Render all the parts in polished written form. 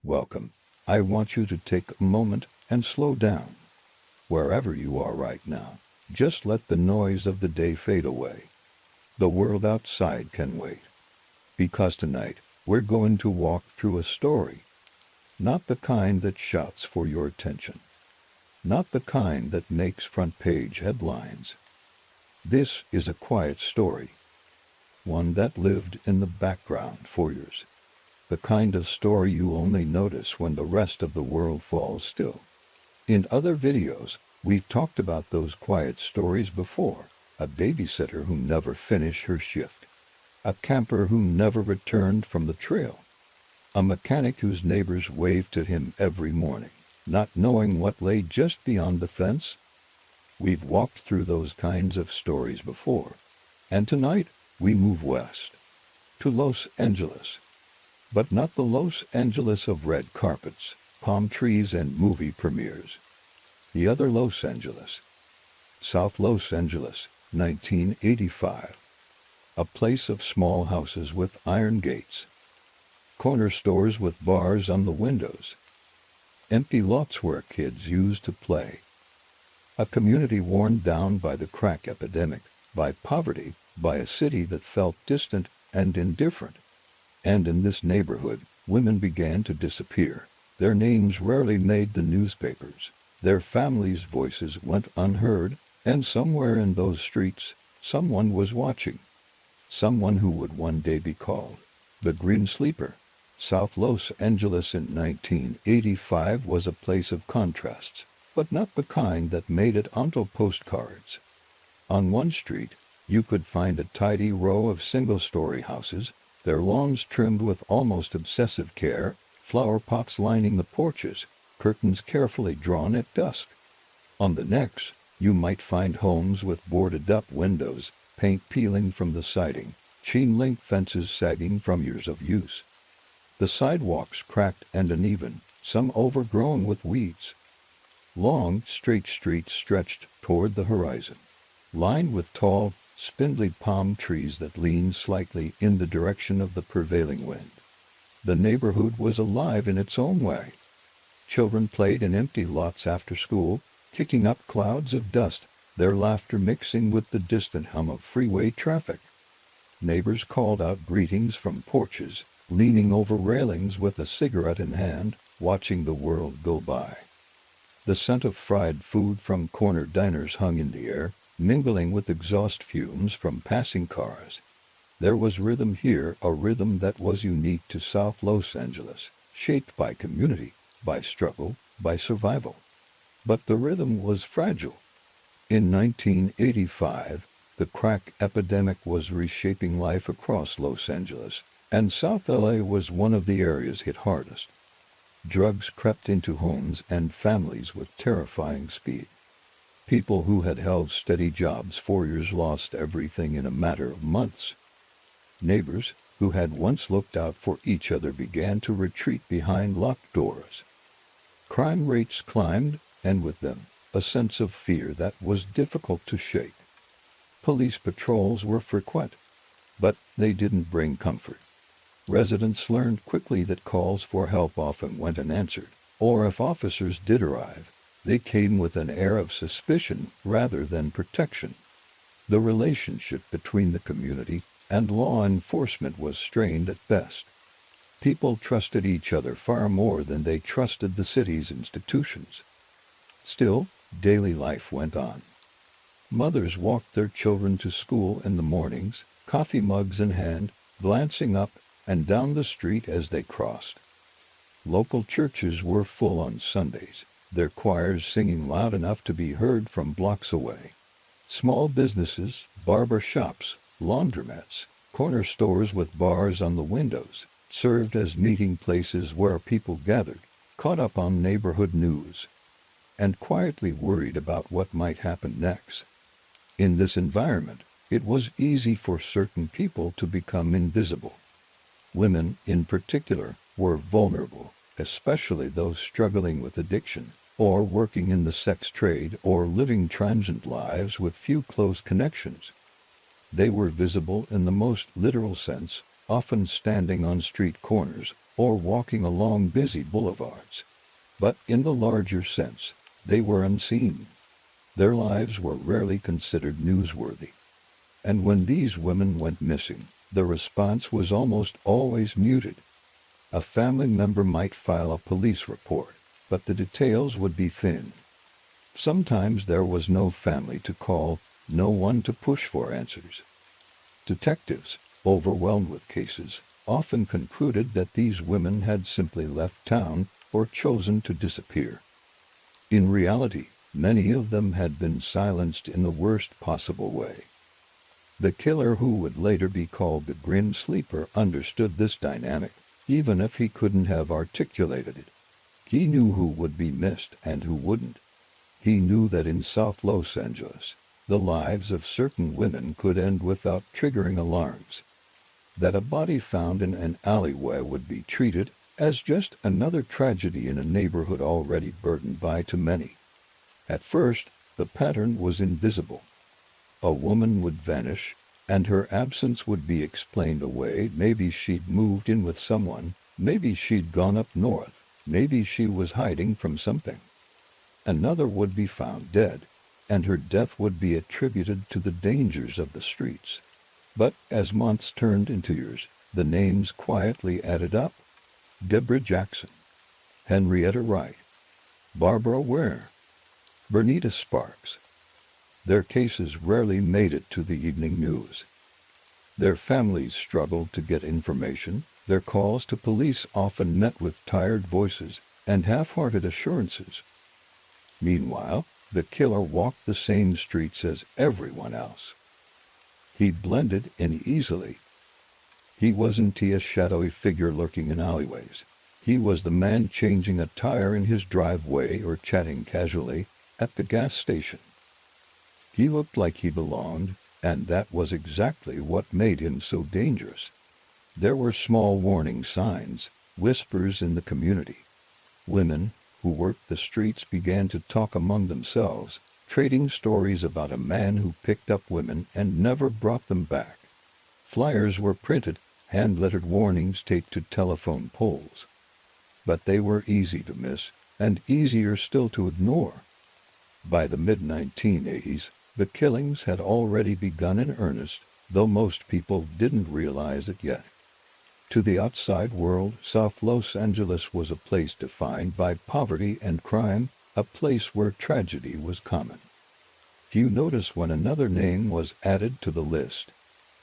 Welcome. I want you to take a moment and slow down. Wherever you are right now, just let the noise of the day fade away. The world outside can wait. Because tonight, we're going to walk through a story. Not the kind that shouts for your attention. Not the kind that makes front page headlines. This is a quiet story. One that lived in the background for years. The kind of story you only notice when the rest of the world falls still. In other videos, we've talked about those quiet stories before. A babysitter who never finished her shift. A camper who never returned from the trail. A mechanic whose neighbors waved at him every morning, not knowing what lay just beyond the fence. We've walked through those kinds of stories before. And tonight, we move west. To Los Angeles. But not the Los Angeles of red carpets, palm trees, and movie premieres. The other Los Angeles. South Los Angeles, 1985. A place of small houses with iron gates. Corner stores with bars on the windows. Empty lots where kids used to play. A community worn down by the crack epidemic, by poverty, by a city that felt distant and indifferent. And in this neighborhood, women began to disappear. Their names rarely made the newspapers. Their families' voices went unheard, and somewhere in those streets, someone was watching. Someone who would one day be called the Green Sleeper. South Los Angeles in 1985 was a place of contrasts, but not the kind that made it onto postcards. On one street, you could find a tidy row of single-story houses, their lawns trimmed with almost obsessive care, flower pots lining the porches, curtains carefully drawn at dusk. On the next, you might find homes with boarded-up windows, paint peeling from the siding, chain-link fences sagging from years of use. The sidewalks cracked and uneven, some overgrown with weeds. Long, straight streets stretched toward the horizon, lined with tall, spindly palm trees that leaned slightly in the direction of the prevailing wind. The neighborhood was alive in its own way. Children played in empty lots after school, kicking up clouds of dust, their laughter mixing with the distant hum of freeway traffic. Neighbors called out greetings from porches, leaning over railings with a cigarette in hand, watching the world go by. The scent of fried food from corner diners hung in the air, mingling with exhaust fumes from passing cars. There was rhythm here, a rhythm that was unique to South Los Angeles, shaped by community, by struggle, by survival. But the rhythm was fragile. In 1985, the crack epidemic was reshaping life across Los Angeles, and South LA was one of the areas hit hardest. Drugs crept into homes and families with terrifying speed. People who had held steady jobs for years lost everything in a matter of months. Neighbors, who had once looked out for each other, began to retreat behind locked doors. Crime rates climbed, and with them, a sense of fear that was difficult to shake. Police patrols were frequent, but they didn't bring comfort. Residents learned quickly that calls for help often went unanswered, or if officers did arrive, they came with an air of suspicion rather than protection. The relationship between the community and law enforcement was strained at best. People trusted each other far more than they trusted the city's institutions. Still, daily life went on. Mothers walked their children to school in the mornings, coffee mugs in hand, glancing up and down the street as they crossed. Local churches were full on Sundays, their choirs singing loud enough to be heard from blocks away. Small businesses, barber shops, laundromats, corner stores with bars on the windows, served as meeting places where people gathered, caught up on neighborhood news, and quietly worried about what might happen next. In this environment, it was easy for certain people to become invisible. Women, in particular, were vulnerable, especially those struggling with addiction, or working in the sex trade, or living transient lives with few close connections. They were visible in the most literal sense, often standing on street corners, or walking along busy boulevards. But in the larger sense, they were unseen. Their lives were rarely considered newsworthy. And when these women went missing, the response was almost always muted. A family member might file a police report, but the details would be thin. Sometimes there was no family to call, no one to push for answers. Detectives, overwhelmed with cases, often concluded that these women had simply left town or chosen to disappear. In reality, many of them had been silenced in the worst possible way. The killer, who would later be called the Grim Sleeper, understood this dynamic, even if he couldn't have articulated it. He knew who would be missed and who wouldn't. He knew that in South Los Angeles, the lives of certain women could end without triggering alarms. That a body found in an alleyway would be treated as just another tragedy in a neighborhood already burdened by too many. At first, the pattern was invisible. A woman would vanish, and her absence would be explained away. Maybe she'd moved in with someone, maybe she'd gone up north, maybe she was hiding from something. Another would be found dead, and her death would be attributed to the dangers of the streets. But as months turned into years, the names quietly added up. Deborah Jackson, Henrietta Wright, Barbara Ware, Bernita Sparks. Their cases rarely made it to the evening news. Their families struggled to get information. Their calls to police often met with tired voices and half-hearted assurances. Meanwhile, the killer walked the same streets as everyone else. He blended in easily. He wasn't a shadowy figure lurking in alleyways. He was the man changing a tire in his driveway or chatting casually at the gas station. He looked like he belonged, and that was exactly what made him so dangerous. There were small warning signs, whispers in the community. Women who worked the streets began to talk among themselves, trading stories about a man who picked up women and never brought them back. Flyers were printed, hand-lettered warnings taped to telephone poles. But they were easy to miss, and easier still to ignore. By the mid-1980s, the killings had already begun in earnest, though most people didn't realize it yet. To the outside world, South Los Angeles was a place defined by poverty and crime, a place where tragedy was common. Few noticed when another name was added to the list.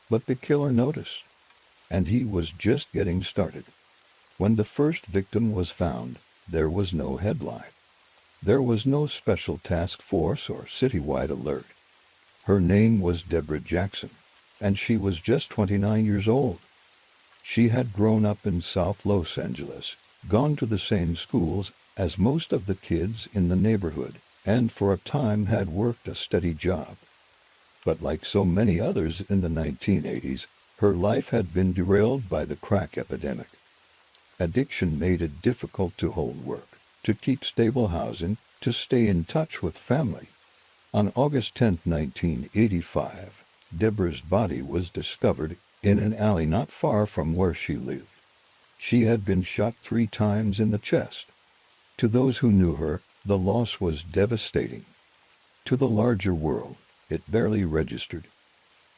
But the killer noticed, and he was just getting started. When the first victim was found, there was no headline. There was no special task force or citywide alert. Her name was Deborah Jackson, and she was just 29 years old. She had grown up in South Los Angeles, gone to the same schools as most of the kids in the neighborhood, and for a time had worked a steady job. But like so many others in the 1980s, her life had been derailed by the crack epidemic. Addiction made it difficult to hold work, to keep stable housing, to stay in touch with family. On August 10, 1985, Deborah's body was discovered in an alley not far from where she lived. She had been shot 3 times in the chest. To those who knew her, the loss was devastating. To the larger world, it barely registered.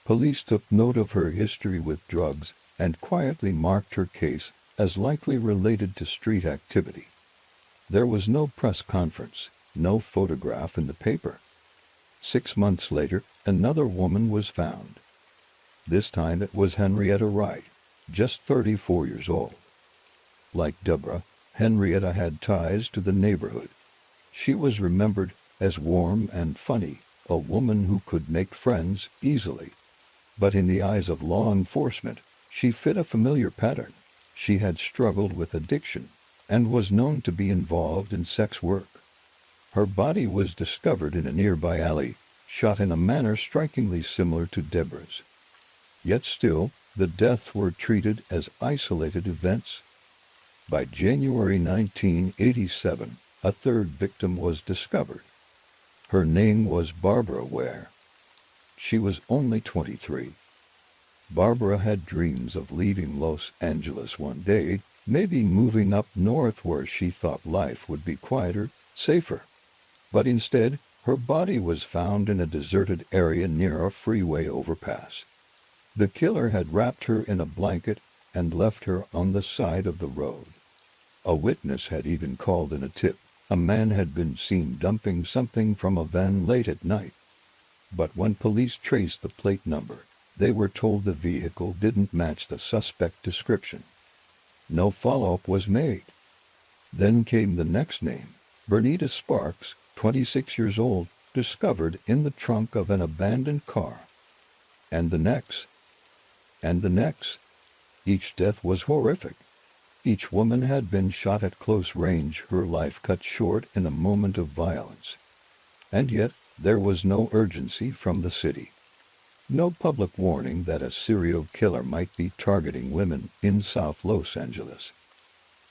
Police took note of her history with drugs and quietly marked her case as likely related to street activity. There was no press conference, no photograph in the paper. 6 months later, another woman was found. This time it was Henrietta Wright, just 34 years old. Like Deborah, Henrietta had ties to the neighborhood. She was remembered as warm and funny, a woman who could make friends easily. But in the eyes of law enforcement, she fit a familiar pattern. She had struggled with addiction and was known to be involved in sex work. Her body was discovered in a nearby alley, shot in a manner strikingly similar to Deborah's. Yet still, the deaths were treated as isolated events. By January 1987, a third victim was discovered. Her name was Barbara Ware. She was only 23. Barbara had dreams of leaving Los Angeles one day, maybe moving up north where she thought life would be quieter, safer. But instead, her body was found in a deserted area near a freeway overpass. The killer had wrapped her in a blanket and left her on the side of the road. A witness had even called in a tip. A man had been seen dumping something from a van late at night. But when police traced the plate number, they were told the vehicle didn't match the suspect description. No follow-up was made. Then came the next name, Bernita Sparks, 26 years old, discovered in the trunk of an abandoned car. And the next. And the next. Each death was horrific. Each woman had been shot at close range, her life cut short in a moment of violence. And yet, there was no urgency from the city. No public warning that a serial killer might be targeting women in South Los Angeles.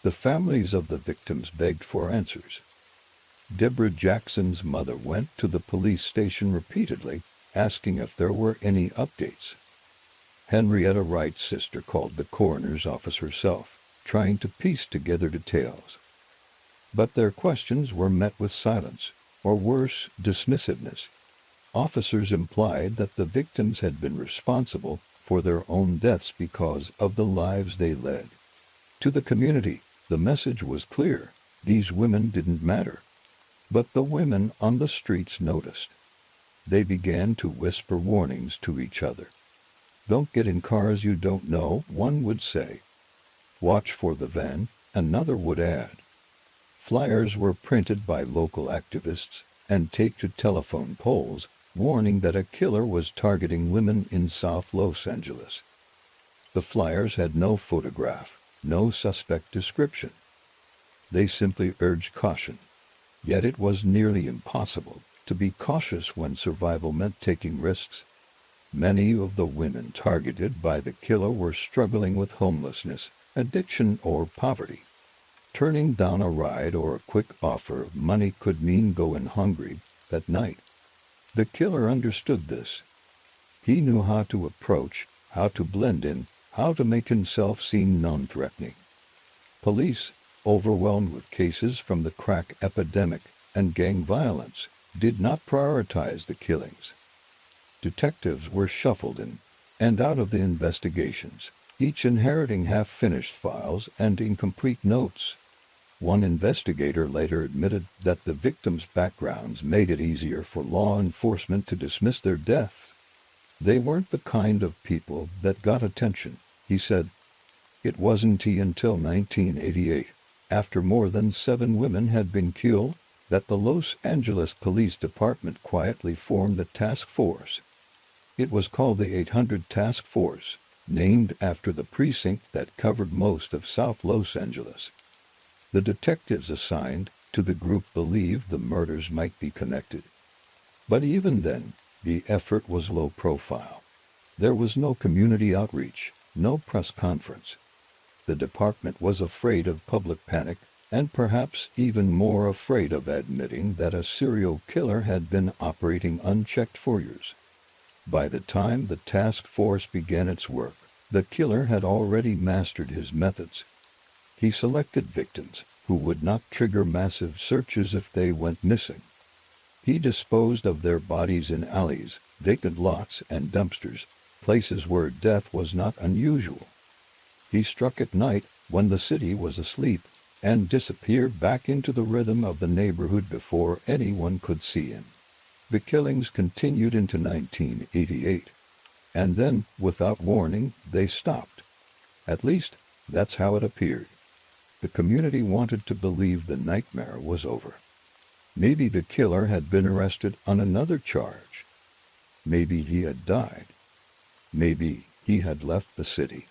The families of the victims begged for answers. Deborah Jackson's mother went to the police station repeatedly, asking if there were any updates. Henrietta Wright's sister called the coroner's office herself, trying to piece together details. But their questions were met with silence, or worse, dismissiveness. Officers implied that the victims had been responsible for their own deaths because of the lives they led. To the community, the message was clear: these women didn't matter. But the women on the streets noticed. They began to whisper warnings to each other. "Don't get in cars you don't know," one would say. "Watch for the van," another would add. Flyers were printed by local activists and taped to telephone poles, warning that a killer was targeting women in South Los Angeles. The flyers had no photograph, no suspect description. They simply urged caution. Yet it was nearly impossible to be cautious when survival meant taking risks. Many of the women targeted by the killer were struggling with homelessness, addiction, or poverty. Turning down a ride or a quick offer of money could mean going hungry that night. The killer understood this. He knew how to approach, how to blend in, how to make himself seem non-threatening. Police, overwhelmed with cases from the crack epidemic and gang violence, did not prioritize the killings. Detectives were shuffled in and out of the investigations, each inheriting half-finished files and incomplete notes. One investigator later admitted that the victims' backgrounds made it easier for law enforcement to dismiss their deaths. They weren't the kind of people that got attention, he said. It wasn't until 1988, after more than 7 women had been killed, that the Los Angeles Police Department quietly formed a task force. It was called the 800 Task Force, named after the precinct that covered most of South Los Angeles. The detectives assigned to the group believed the murders might be connected. But even then, the effort was low profile. There was no community outreach, no press conference. The department was afraid of public panic, and perhaps even more afraid of admitting that a serial killer had been operating unchecked for years. By the time the task force began its work, the killer had already mastered his methods. He selected victims who would not trigger massive searches if they went missing. He disposed of their bodies in alleys, vacant lots, and dumpsters, places where death was not unusual. He struck at night when the city was asleep and disappeared back into the rhythm of the neighborhood before anyone could see him. The killings continued into 1988, and then, without warning, they stopped. At least, that's how it appeared. The community wanted to believe the nightmare was over. Maybe the killer had been arrested on another charge. Maybe he had died. Maybe he had left the city.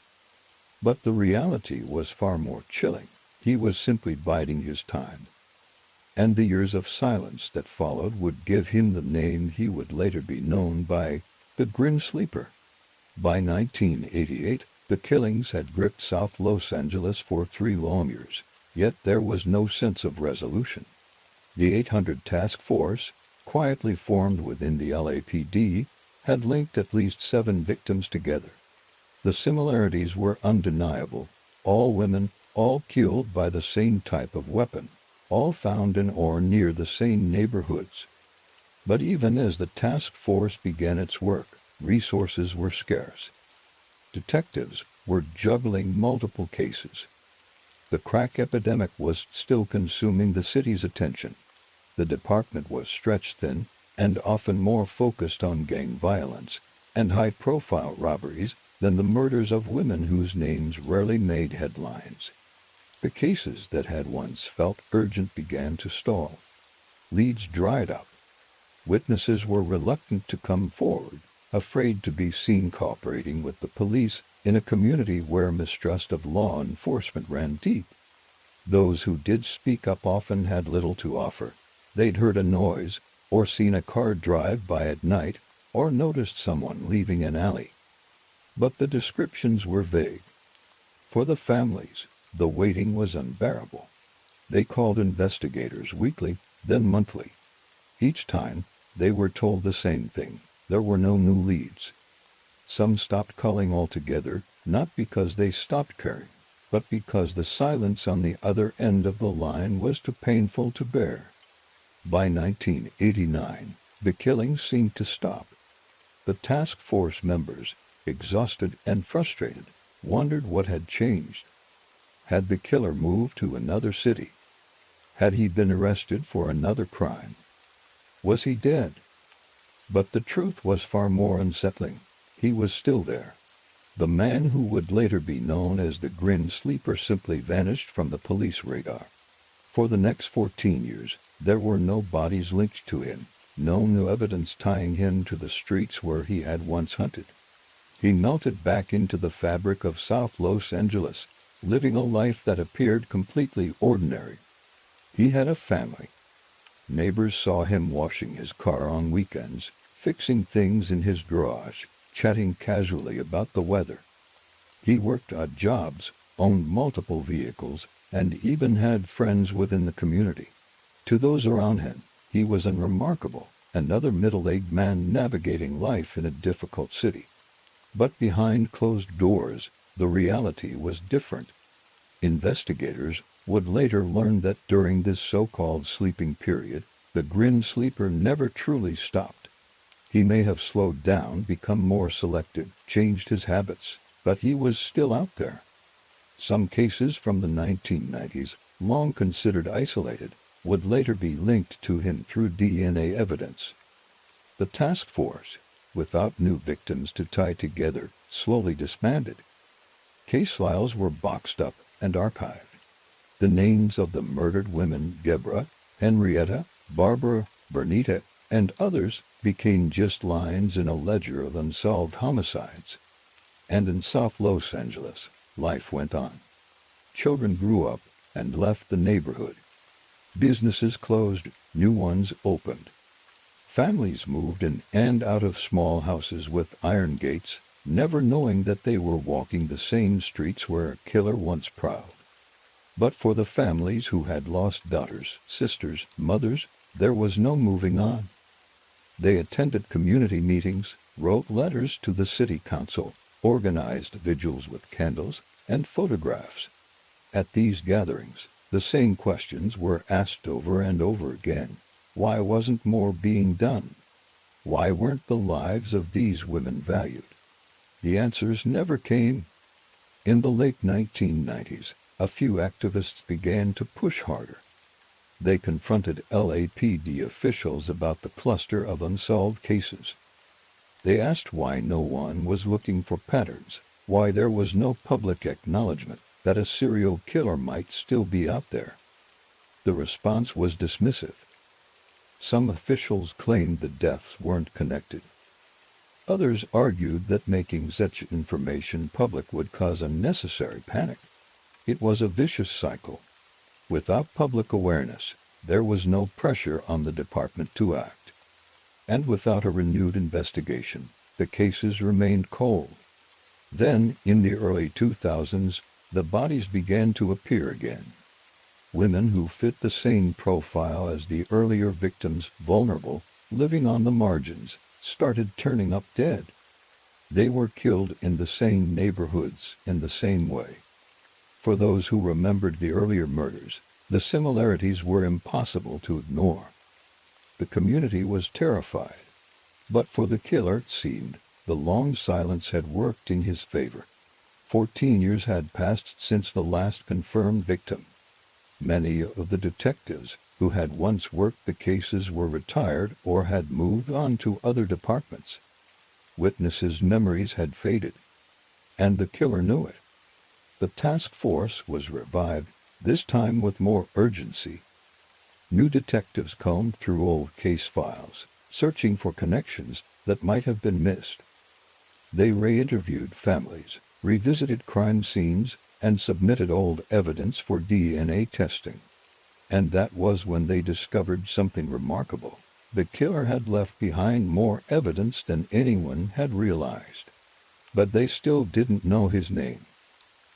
But the reality was far more chilling. He was simply biding his time. And the years of silence that followed would give him the name he would later be known by, the Grim Sleeper. By 1988, the killings had gripped South Los Angeles for 3 long years, yet there was no sense of resolution. The 800 Task Force, quietly formed within the LAPD, had linked at least 7 victims together. The similarities were undeniable: all women, all killed by the same type of weapon, all found in or near the same neighborhoods. But even as the task force began its work, resources were scarce. Detectives were juggling multiple cases. The crack epidemic was still consuming the city's attention. The department was stretched thin and often more focused on gang violence and high-profile robberies than the murders of women whose names rarely made headlines. The cases that had once felt urgent began to stall. Leads dried up. Witnesses were reluctant to come forward, afraid to be seen cooperating with the police in a community where mistrust of law enforcement ran deep. Those who did speak up often had little to offer. They'd heard a noise, or seen a car drive by at night, or noticed someone leaving an alley. But the descriptions were vague. For the families, the waiting was unbearable. They called investigators weekly, then monthly. Each time, they were told the same thing: there were no new leads. Some stopped calling altogether, not because they stopped caring, but because the silence on the other end of the line was too painful to bear. By 1989, the killings seemed to stop. The task force members, exhausted and frustrated, wondered what had changed. Had the killer moved to another city? Had he been arrested for another crime? Was he dead? But the truth was far more unsettling. He was still there. The man who would later be known as the Grin Sleeper simply vanished from the police radar. For the next 14 years, there were no bodies linked to him, no new evidence tying him to the streets where he had once hunted. He melted back into the fabric of South Los Angeles, living a life that appeared completely ordinary. He had a family. Neighbors saw him washing his car on weekends, fixing things in his garage, chatting casually about the weather. He worked odd jobs, owned multiple vehicles, and even had friends within the community. To those around him, he was unremarkable, another middle-aged man navigating life in a difficult city. But behind closed doors, the reality was different. Investigators would later learn that during this so-called sleeping period, the Grin Sleeper never truly stopped. He may have slowed down, become more selective, changed his habits, but he was still out there. Some cases from the 1990s, long considered isolated, would later be linked to him through DNA evidence. The task force, without new victims to tie together, slowly disbanded. Case files were boxed up and archived. The names of the murdered women, Deborah, Henrietta, Barbara, Bernita, and others, became just lines in a ledger of unsolved homicides. And in South Los Angeles, life went on. Children grew up and left the neighborhood. Businesses closed, new ones opened. Families moved in and out of small houses with iron gates, never knowing that they were walking the same streets where a killer once prowled. But for the families who had lost daughters, sisters, mothers, there was no moving on. They attended community meetings, wrote letters to the city council, organized vigils with candles and photographs. At these gatherings, the same questions were asked over and over again. Why wasn't more being done? Why weren't the lives of these women valued? The answers never came. In the late 1990s, a few activists began to push harder. They confronted LAPD officials about the cluster of unsolved cases. They asked why no one was looking for patterns, why there was no public acknowledgement that a serial killer might still be out there. The response was dismissive. Some officials claimed the deaths weren't connected. Others argued that making such information public would cause unnecessary panic. It was a vicious cycle. Without public awareness, there was no pressure on the department to act. And without a renewed investigation, the cases remained cold. Then, in the early 2000s, the bodies began to appear again. Women who fit the same profile as the earlier victims, vulnerable, living on the margins, started turning up dead. They were killed in the same neighborhoods in the same way. For those who remembered the earlier murders, the similarities were impossible to ignore. The community was terrified. But for the killer, it seemed, the long silence had worked in his favor. 14 years had passed since the last confirmed victim. Many of the detectives who had once worked the cases were retired or had moved on to other departments. Witnesses' memories had faded, and the killer knew it. The task force was revived, this time with more urgency. New detectives combed through old case files, searching for connections that might have been missed. They re-interviewed families, revisited crime scenes, and submitted old evidence for DNA testing. And that was when they discovered something remarkable. The killer had left behind more evidence than anyone had realized. But they still didn't know his name.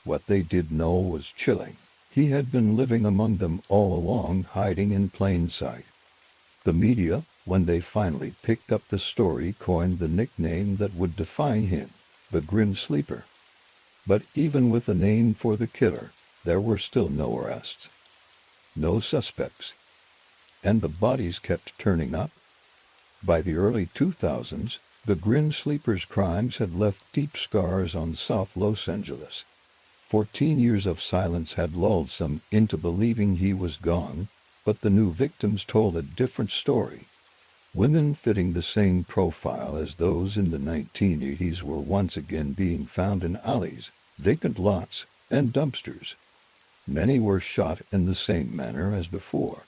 What they did know was chilling. He had been living among them all along, hiding in plain sight. The media, when they finally picked up the story, coined the nickname that would define him, the Grim Sleeper. But even with a name for the killer, there were still no arrests. No suspects. And the bodies kept turning up. By the early 2000s, the Grim Sleeper's crimes had left deep scars on South Los Angeles. 14 years of silence had lulled some into believing he was gone, but the new victims told a different story. Women fitting the same profile as those in the 1980s were once again being found in alleys, vacant lots, and dumpsters. Many were shot in the same manner as before.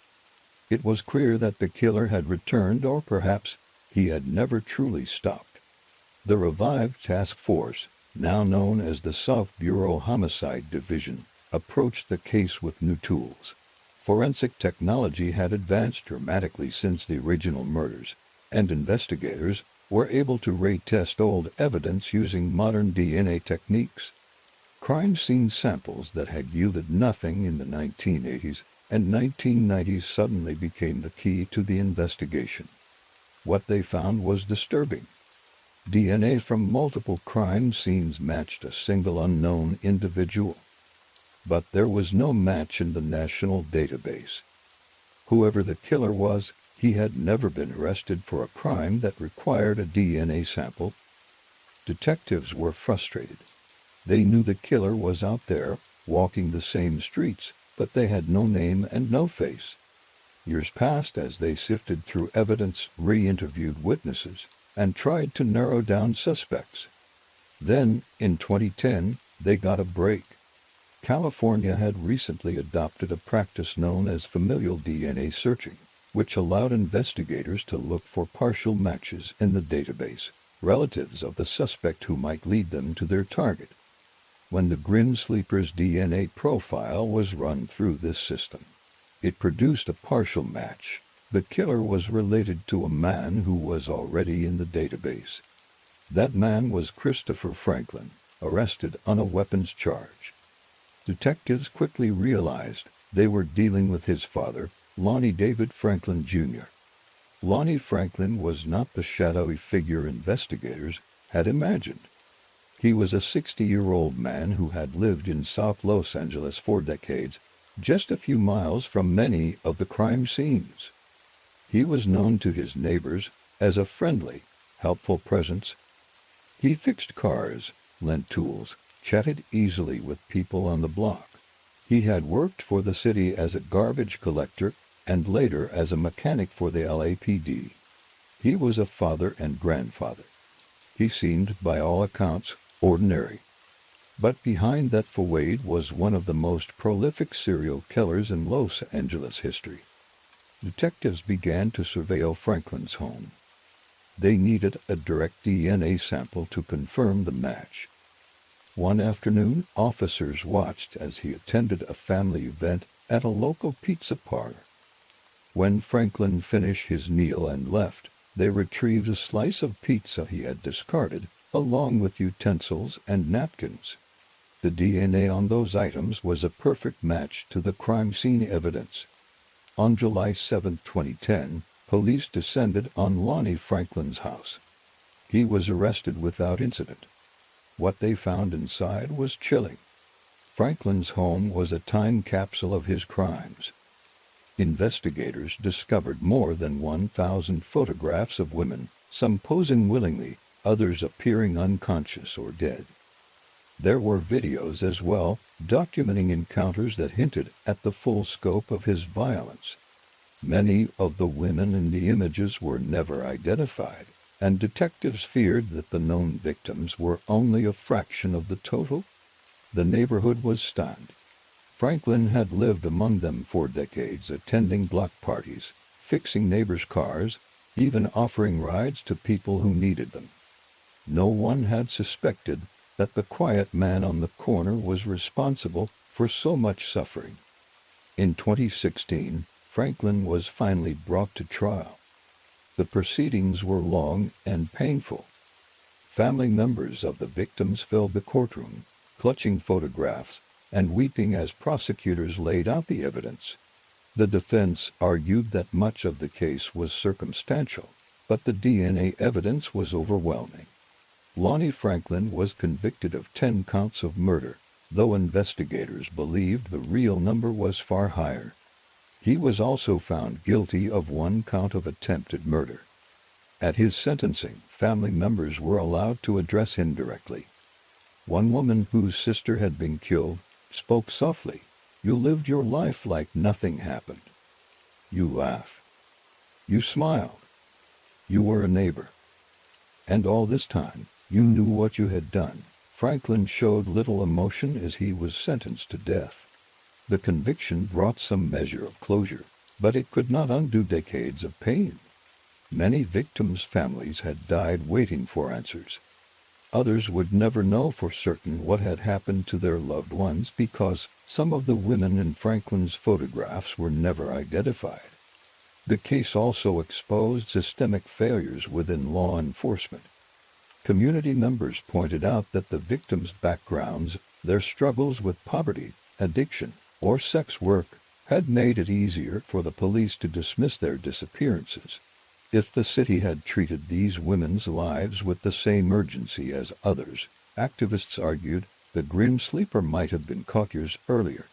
It was clear that the killer had returned, or perhaps he had never truly stopped. The revived task force, now known as the South Bureau Homicide Division, approached the case with new tools. Forensic technology had advanced dramatically since the original murders, and investigators were able to retest old evidence using modern DNA techniques. Crime scene samples that had yielded nothing in the 1980s and 1990s suddenly became the key to the investigation. What they found was disturbing. DNA from multiple crime scenes matched a single unknown individual. But there was no match in the national database. Whoever the killer was, he had never been arrested for a crime that required a DNA sample. Detectives were frustrated. They knew the killer was out there, walking the same streets, but they had no name and no face. Years passed as they sifted through evidence, re-interviewed witnesses, and tried to narrow down suspects. Then, in 2010, they got a break. California had recently adopted a practice known as familial DNA searching, which allowed investigators to look for partial matches in the database, relatives of the suspect who might lead them to their target. When the Grim Sleeper's DNA profile was run through this system, it produced a partial match. The killer was related to a man who was already in the database. That man was Christopher Franklin, arrested on a weapons charge. Detectives quickly realized they were dealing with his father, Lonnie David Franklin Jr. Lonnie Franklin was not the shadowy figure investigators had imagined. He was a 60-year-old man who had lived in South Los Angeles for decades, just a few miles from many of the crime scenes. He was known to his neighbors as a friendly, helpful presence. He fixed cars, lent tools, chatted easily with people on the block. He had worked for the city as a garbage collector and later as a mechanic for the LAPD. He was a father and grandfather. He seemed, by all accounts, ordinary. But behind that facade was one of the most prolific serial killers in Los Angeles history. Detectives began to surveil Franklin's home. They needed a direct DNA sample to confirm the match. One afternoon, officers watched as he attended a family event at a local pizza parlor. When Franklin finished his meal and left, they retrieved a slice of pizza he had discarded, along with utensils and napkins. The DNA on those items was a perfect match to the crime scene evidence. On July 7, 2010, police descended on Lonnie Franklin's house. He was arrested without incident. What they found inside was chilling. Franklin's home was a time capsule of his crimes. Investigators discovered more than 1,000 photographs of women, some posing willingly, others appearing unconscious or dead. There were videos as well, documenting encounters that hinted at the full scope of his violence. Many of the women in the images were never identified, and detectives feared that the known victims were only a fraction of the total. The neighborhood was stunned. Franklin had lived among them for decades, attending block parties, fixing neighbors' cars, even offering rides to people who needed them. No one had suspected that the quiet man on the corner was responsible for so much suffering. In 2016, Franklin was finally brought to trial. The proceedings were long and painful. Family members of the victims filled the courtroom, clutching photographs and weeping as prosecutors laid out the evidence. The defense argued that much of the case was circumstantial, but the DNA evidence was overwhelming. Lonnie Franklin was convicted of 10 counts of murder, though investigators believed the real number was far higher. He was also found guilty of 1 count of attempted murder. At his sentencing, family members were allowed to address him directly. One woman whose sister had been killed spoke softly. "You lived your life like nothing happened. You laughed. You smiled. You were a neighbor. And all this time, you knew what you had done." Franklin showed little emotion as he was sentenced to death. The conviction brought some measure of closure, but it could not undo decades of pain. Many victims' families had died waiting for answers. Others would never know for certain what had happened to their loved ones because some of the women in Franklin's photographs were never identified. The case also exposed systemic failures within law enforcement. Community members pointed out that the victims' backgrounds, their struggles with poverty, addiction, or sex work, had made it easier for the police to dismiss their disappearances. If the city had treated these women's lives with the same urgency as others, activists argued, the grim sleeper might have been caught years earlier.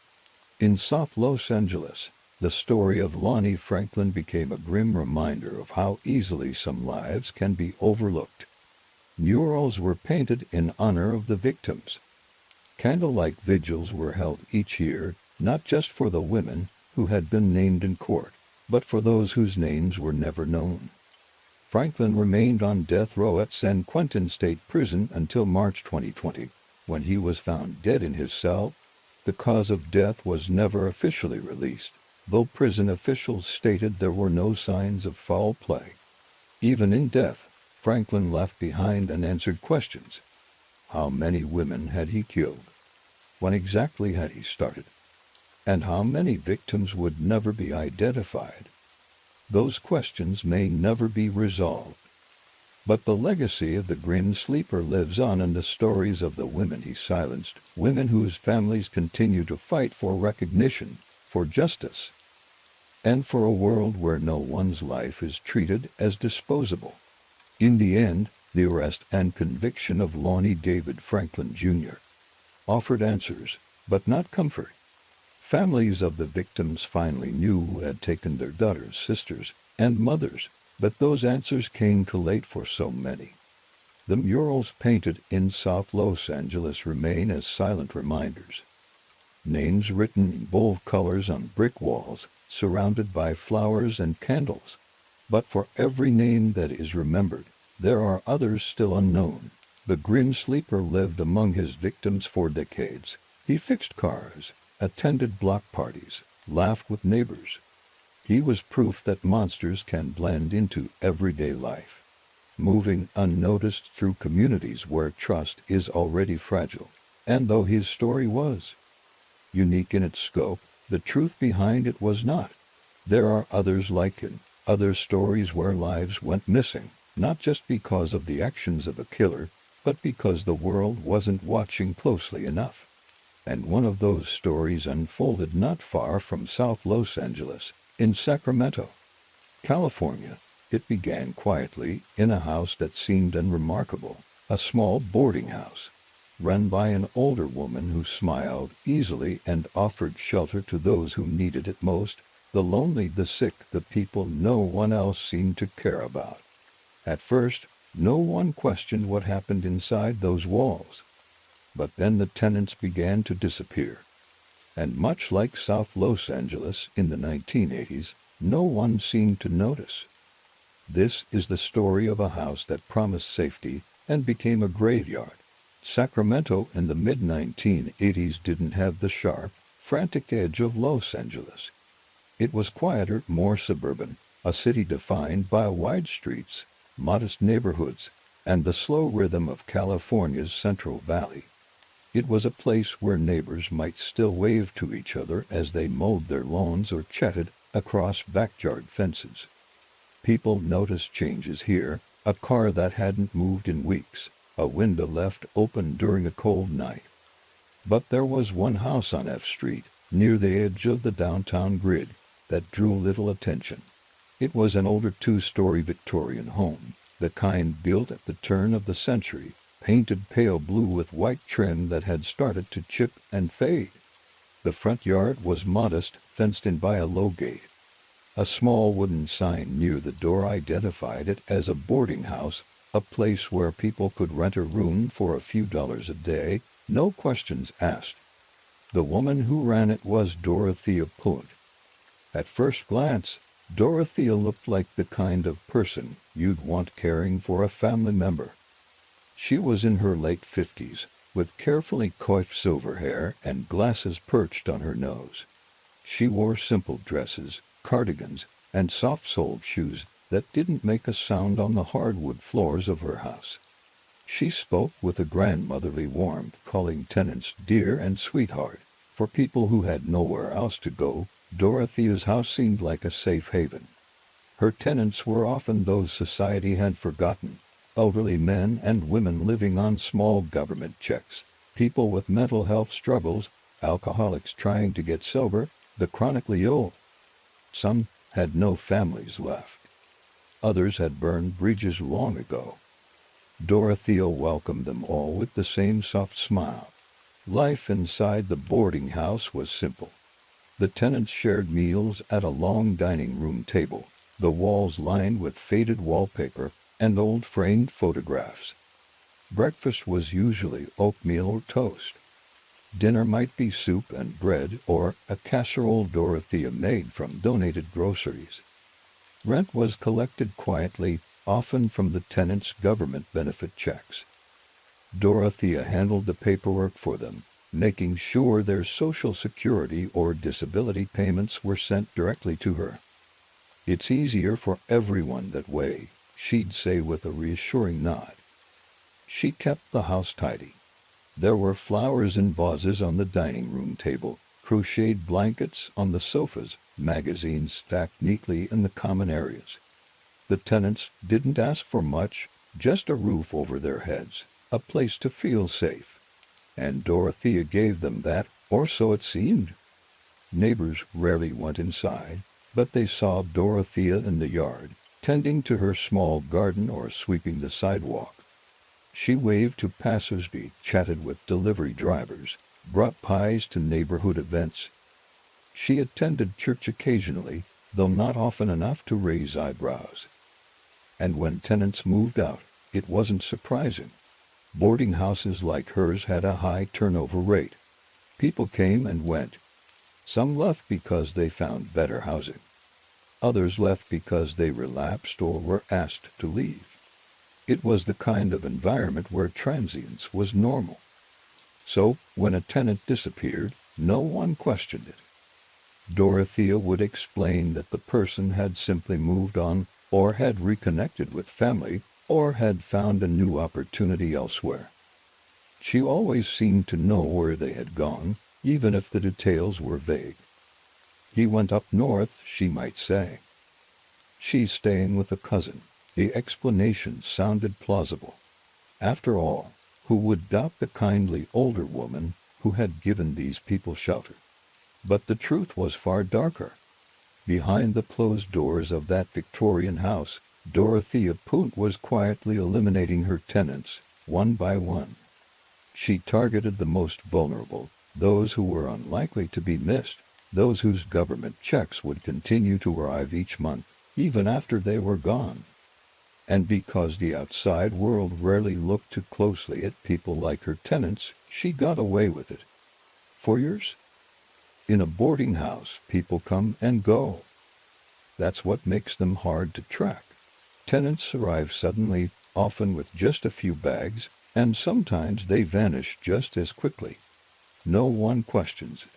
In South Los Angeles, the story of Lonnie Franklin became a grim reminder of how easily some lives can be overlooked. Murals were painted in honor of the victims. Candlelight vigils were held each year, not just for the women who had been named in court, but for those whose names were never known. Franklin remained on death row at San Quentin State Prison until March 2020, when he was found dead in his cell. The cause of death was never officially released, though prison officials stated there were no signs of foul play. Even in death, Franklin left behind unanswered questions. How many women had he killed? When exactly had he started? And how many victims would never be identified? Those questions may never be resolved. But the legacy of the grim sleeper lives on in the stories of the women he silenced, women whose families continue to fight for recognition, for justice, and for a world where no one's life is treated as disposable. In the end, the arrest and conviction of Lonnie David Franklin Jr. offered answers, but not comfort. Families of the victims finally knew who had taken their daughters, sisters, and mothers, but those answers came too late for so many. The murals painted in South Los Angeles remain as silent reminders. Names written in bold colors on brick walls, surrounded by flowers and candles. But for every name that is remembered, there are others still unknown. The grim sleeper lived among his victims for decades. He fixed cars, attended block parties, laughed with neighbors. He was proof that monsters can blend into everyday life, moving unnoticed through communities where trust is already fragile. And though his story was unique in its scope, the truth behind it was not. There are others like him, other stories where lives went missing, not just because of the actions of a killer, but because the world wasn't watching closely enough. And one of those stories unfolded not far from South Los Angeles, in Sacramento, California. It began quietly in a house that seemed unremarkable, a small boarding house. run by an older woman who smiled easily and offered shelter to those who needed it most, the lonely, the sick, the people no one else seemed to care about. At first, no one questioned what happened inside those walls. But then the tenants began to disappear. And much like South Los Angeles in the 1980s, no one seemed to notice. This is the story of a house that promised safety and became a graveyard. Sacramento in the mid-1980s didn't have the sharp, frantic edge of Los Angeles. It was quieter, more suburban, a city defined by wide streets, modest neighborhoods, and the slow rhythm of California's Central Valley. It was a place where neighbors might still wave to each other as they mowed their lawns or chatted across backyard fences. People noticed changes here, a car that hadn't moved in weeks, a window left open during a cold night. But there was one house on F Street, near the edge of the downtown grid, that drew little attention. It was an older two-story Victorian home, the kind built at the turn of the century, painted pale blue with white trim that had started to chip and fade. The front yard was modest, fenced in by a low gate. A small wooden sign near the door identified it as a boarding house, a place where people could rent a room for a few dollars a day, no questions asked. The woman who ran it was Dorothea Punt. At first glance, Dorothea looked like the kind of person you'd want caring for a family member. She was in her late 50s, with carefully coiffed silver hair and glasses perched on her nose. She wore simple dresses, cardigans, and soft-soled shoes that didn't make a sound on the hardwood floors of her house. She spoke with a grandmotherly warmth, calling tenants dear and sweetheart. For people who had nowhere else to go, Dorothea's house seemed like a safe haven. Her tenants were often those society had forgotten, elderly men and women living on small government checks, people with mental health struggles, alcoholics trying to get sober, the chronically ill. Some had no families left. Others had burned bridges long ago. Dorothea welcomed them all with the same soft smile. Life inside the boarding house was simple. The tenants shared meals at a long dining room table, the walls lined with faded wallpaper and old framed photographs. Breakfast was usually oatmeal or toast. Dinner might be soup and bread or a casserole Dorothea made from donated groceries. Rent was collected quietly, often from the tenants' government benefit checks. Dorothea handled the paperwork for them, making sure their Social Security or disability payments were sent directly to her. "It's easier for everyone that way," she'd say with a reassuring nod. She kept the house tidy. There were flowers in vases on the dining room table, crocheted blankets on the sofas, magazines stacked neatly in the common areas. The tenants didn't ask for much, just a roof over their heads, a place to feel safe. And Dorothea gave them that, or so it seemed. Neighbors rarely went inside, but they saw Dorothea in the yard, tending to her small garden or sweeping the sidewalk. She waved to passers-by, chatted with delivery drivers, brought pies to neighborhood events. She attended church occasionally, though not often enough to raise eyebrows. And when tenants moved out, it wasn't surprising. Boarding houses like hers had a high turnover rate. People came and went. Some left because they found better housing. Others left because they relapsed or were asked to leave. It was the kind of environment where transience was normal. So, when a tenant disappeared, no one questioned it. Dorothea would explain that the person had simply moved on, or had reconnected with family, or had found a new opportunity elsewhere. She always seemed to know where they had gone, even if the details were vague. "He went up north," she might say. "She's staying with a cousin." The explanation sounded plausible. After all, who would doubt the kindly older woman who had given these people shelter? But the truth was far darker. Behind the closed doors of that Victorian house, Dorothea Punt was quietly eliminating her tenants, one by one. She targeted the most vulnerable, those who were unlikely to be missed, those whose government checks would continue to arrive each month, even after they were gone. And because the outside world rarely looked too closely at people like her tenants, she got away with it. For years? In a boarding house, people come and go. That's what makes them hard to track. Tenants arrive suddenly, often with just a few bags, and sometimes they vanish just as quickly. No one questions it.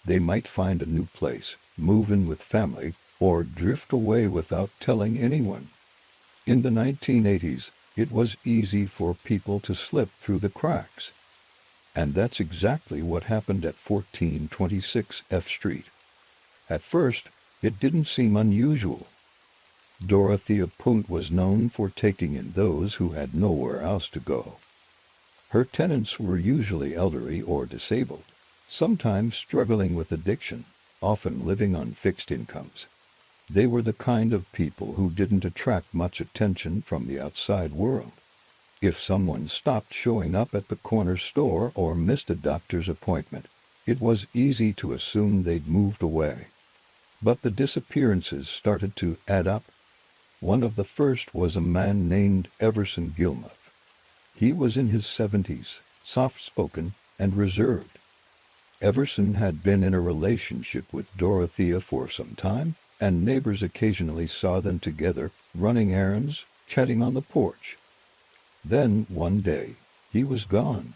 They might find a new place, move in with family, or drift away without telling anyone. In the 1980s, it was easy for people to slip through the cracks. And that's exactly what happened at 1426 F Street. At first, it didn't seem unusual. Dorothea Punt was known for taking in those who had nowhere else to go. Her tenants were usually elderly or disabled, sometimes struggling with addiction, often living on fixed incomes. They were the kind of people who didn't attract much attention from the outside world. If someone stopped showing up at the corner store or missed a doctor's appointment, it was easy to assume they'd moved away. But the disappearances started to add up. One of the first was a man named Everson Gilmuth. He was in his 70s, soft-spoken and reserved. Everson had been in a relationship with Dorothea for some time, and neighbors occasionally saw them together, running errands, chatting on the porch. Then, one day, he was gone.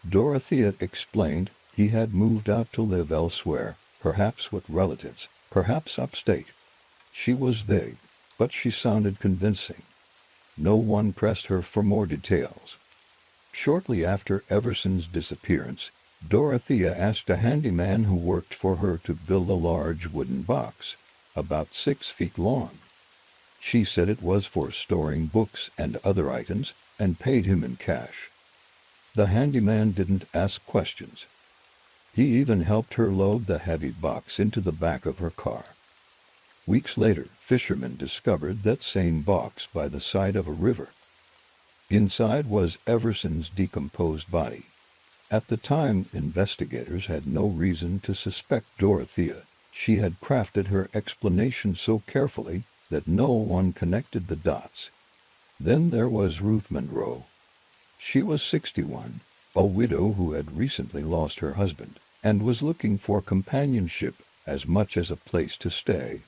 Dorothea explained he had moved out to live elsewhere, perhaps with relatives, perhaps upstate. She was vague, but she sounded convincing. No one pressed her for more details. Shortly after Everson's disappearance, Dorothea asked a handyman who worked for her to build a large wooden box, about 6 feet long. She said it was for storing books and other items, and paid him in cash. The handyman didn't ask questions. He even helped her load the heavy box into the back of her car. Weeks later, fishermen discovered that same box by the side of a river. Inside was Everson's decomposed body. At the time, investigators had no reason to suspect Dorothea. She had crafted her explanation so carefully that no one connected the dots. Then there was Ruth Monroe. She was 61, a widow who had recently lost her husband, and was looking for companionship as much as a place to stay.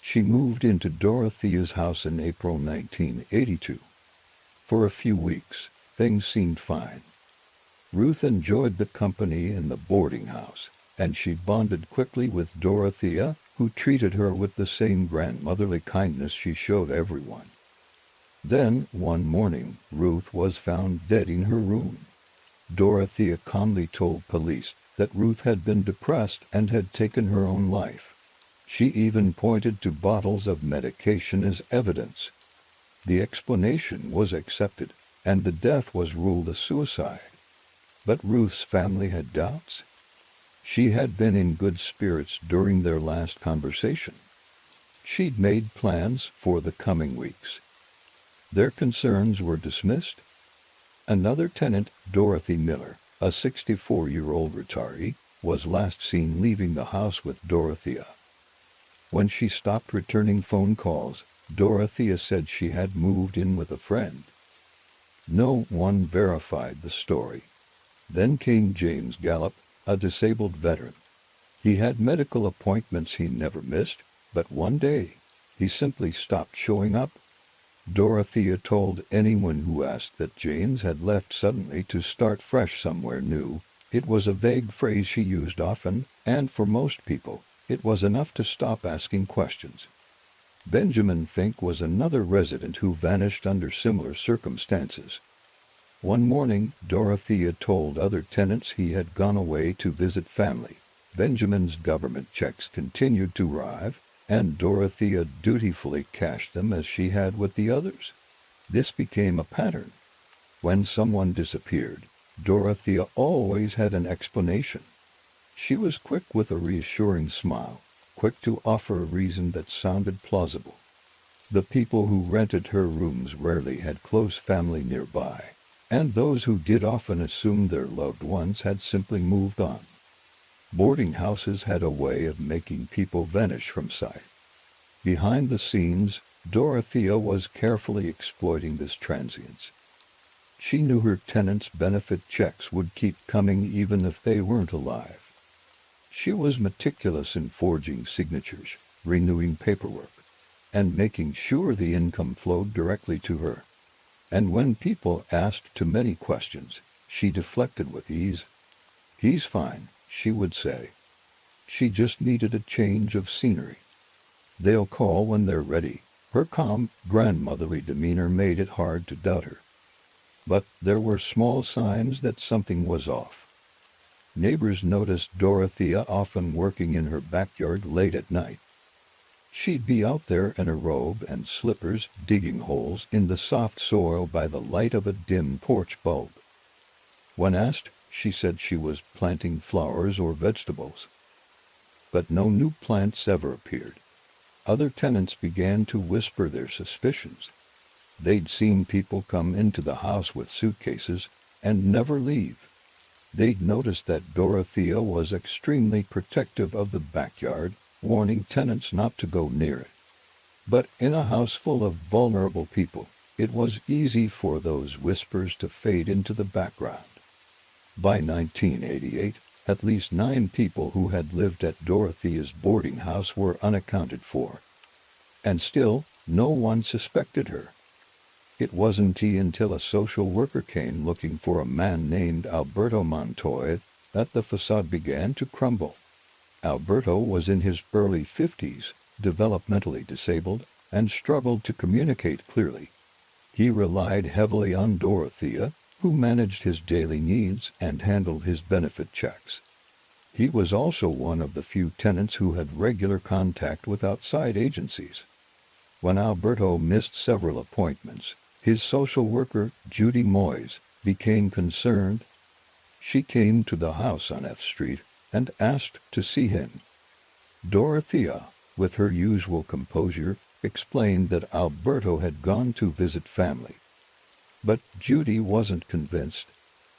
She moved into Dorothea's house in April 1982. For a few weeks, things seemed fine. Ruth enjoyed the company in the boarding house, and she bonded quickly with Dorothea, who treated her with the same grandmotherly kindness she showed everyone. Then, one morning, Ruth was found dead in her room. Dorothea calmly told police that Ruth had been depressed and had taken her own life. She even pointed to bottles of medication as evidence. The explanation was accepted, and the death was ruled a suicide. But Ruth's family had doubts. She had been in good spirits during their last conversation. She'd made plans for the coming weeks. Their concerns were dismissed. Another tenant, Dorothy Miller, a 64-year-old retiree, was last seen leaving the house with Dorothea. When she stopped returning phone calls, Dorothea said she had moved in with a friend. No one verified the story. Then came James Gallup, a disabled veteran. He had medical appointments he never missed, but one day, he simply stopped showing up. Dorothea told anyone who asked that James had left suddenly to start fresh somewhere new. It was a vague phrase she used often, and for most people, it was enough to stop asking questions. Benjamin Fink was another resident who vanished under similar circumstances. One morning, Dorothea told other tenants he had gone away to visit family. Benjamin's government checks continued to arrive, and Dorothea dutifully cashed them as she had with the others. This became a pattern. When someone disappeared, Dorothea always had an explanation. She was quick with a reassuring smile, quick to offer a reason that sounded plausible. The people who rented her rooms rarely had close family nearby. and those who did often assumed their loved ones had simply moved on. Boarding houses had a way of making people vanish from sight. Behind the scenes, Dorothea was carefully exploiting this transience. She knew her tenants' benefit checks would keep coming even if they weren't alive. She was meticulous in forging signatures, renewing paperwork, and making sure the income flowed directly to her. And when people asked too many questions, she deflected with ease. "He's fine," she would say. She just needed a change of scenery. "They'll call when they're ready." Her calm, grandmotherly demeanor made it hard to doubt her. But there were small signs that something was off. Neighbors noticed Dorothea often working in her backyard late at night. She'd be out there in a robe and slippers, digging holes in the soft soil by the light of a dim porch bulb. When asked, she said she was planting flowers or vegetables. But no new plants ever appeared. Other tenants began to whisper their suspicions. They'd seen people come into the house with suitcases and never leave. They'd noticed that Dorothea was extremely protective of the backyard, warning tenants not to go near it. But in a house full of vulnerable people, it was easy for those whispers to fade into the background. By 1988, at least 9 people who had lived at Dorothea's boarding house were unaccounted for. And still, no one suspected her. It wasn't until a social worker came looking for a man named Alberto Montoya that the facade began to crumble. Alberto was in his early 50s, developmentally disabled, and struggled to communicate clearly. He relied heavily on Dorothea, who managed his daily needs and handled his benefit checks. He was also one of the few tenants who had regular contact with outside agencies. When Alberto missed several appointments, his social worker, Judy Moyes, became concerned. She came to the house on F Street and asked to see him. Dorothea, with her usual composure, explained that Alberto had gone to visit family. But Judy wasn't convinced.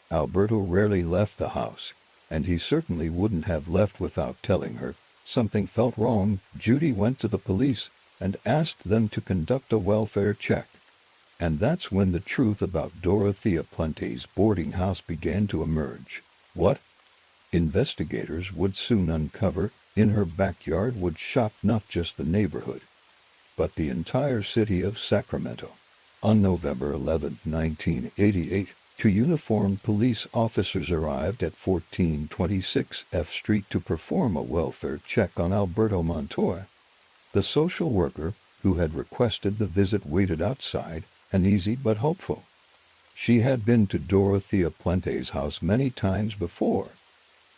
Alberto rarely left the house, and he certainly wouldn't have left without telling her. Something felt wrong. Judy went to the police and asked them to conduct a welfare check. And that's when the truth about Dorothea Plante's boarding house began to emerge. What? Investigators would soon uncover in her backyard would shock not just the neighborhood, but the entire city of Sacramento. On November 11, 1988, 2 uniformed police officers arrived at 1426 F Street to perform a welfare check on Alberto Montoya. The social worker, who had requested the visit, waited outside, uneasy but hopeful. She had been to Dorothea Plante's house many times before.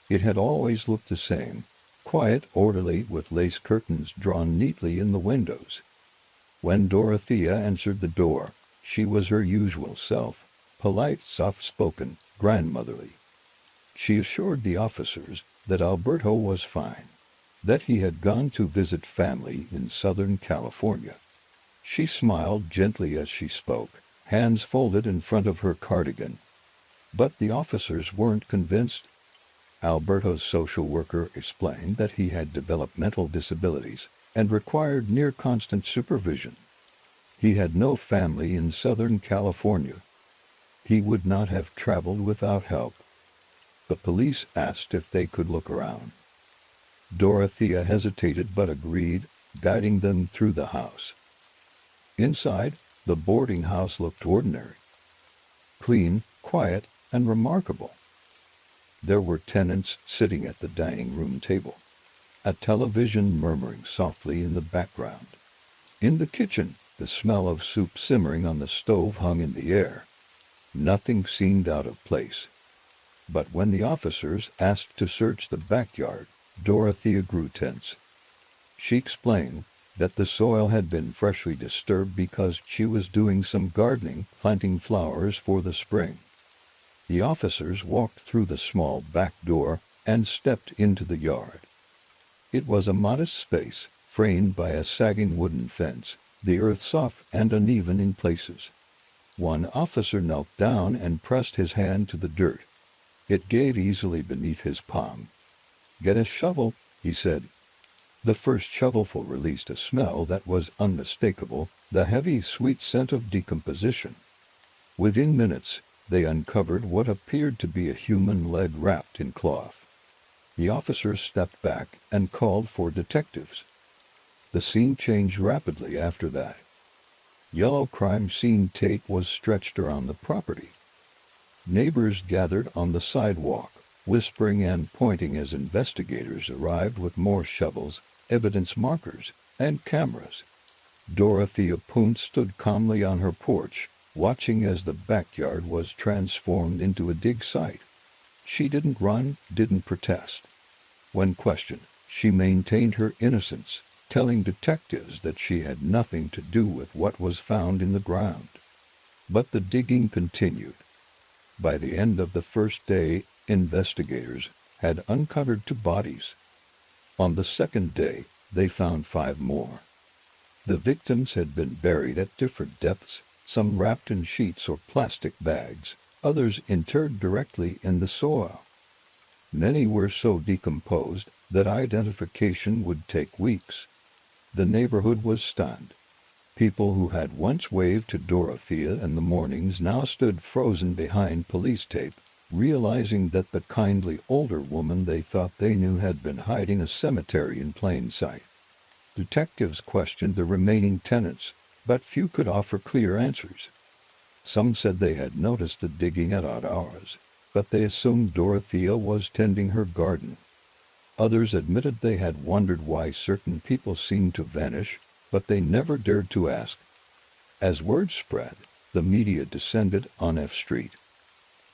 It had always looked the same, quiet, orderly, with lace curtains drawn neatly in the windows. When Dorothea answered the door, she was her usual self, polite, soft-spoken, grandmotherly. She assured the officers that Alberto was fine, that he had gone to visit family in Southern California. She smiled gently as she spoke, hands folded in front of her cardigan. But the officers weren't convinced. Alberto's social worker explained that he had developmental disabilities and required near-constant supervision. He had no family in Southern California. He would not have traveled without help. The police asked if they could look around. Dorothea hesitated but agreed, guiding them through the house. Inside, the boarding house looked ordinary. Clean, quiet, and remarkable. There were tenants sitting at the dining room table, a television murmuring softly in the background. In the kitchen, the smell of soup simmering on the stove hung in the air. Nothing seemed out of place. But when the officers asked to search the backyard, Dorothea grew tense. She explained that the soil had been freshly disturbed because she was doing some gardening, planting flowers for the spring. The officers walked through the small back door and stepped into the yard. It was a modest space, framed by a sagging wooden fence, the earth soft and uneven in places. One officer knelt down and pressed his hand to the dirt. It gave easily beneath his palm. "Get a shovel," he said. The first shovelful released a smell that was unmistakable, the heavy, sweet scent of decomposition. Within minutes, they uncovered what appeared to be a human leg wrapped in cloth. The officer stepped back and called for detectives. The scene changed rapidly after that. Yellow crime scene tape was stretched around the property. Neighbors gathered on the sidewalk, whispering and pointing as investigators arrived with more shovels, evidence markers, and cameras. Dorothea Punt stood calmly on her porch, watching as the backyard was transformed into a dig site. She didn't run, didn't protest. When questioned, she maintained her innocence, telling detectives that she had nothing to do with what was found in the ground. But the digging continued. By the end of the first day, investigators had uncovered 2 bodies. On the second day, they found 5 more. The victims had been buried at different depths, some wrapped in sheets or plastic bags, others interred directly in the soil. Many were so decomposed that identification would take weeks. The neighborhood was stunned. People who had once waved to Dorothea in the mornings now stood frozen behind police tape, realizing that the kindly older woman they thought they knew had been hiding a cemetery in plain sight. Detectives questioned the remaining tenants, but few could offer clear answers. Some said they had noticed the digging at odd hours, but they assumed Dorothea was tending her garden. Others admitted they had wondered why certain people seemed to vanish, but they never dared to ask. As word spread, the media descended on F Street.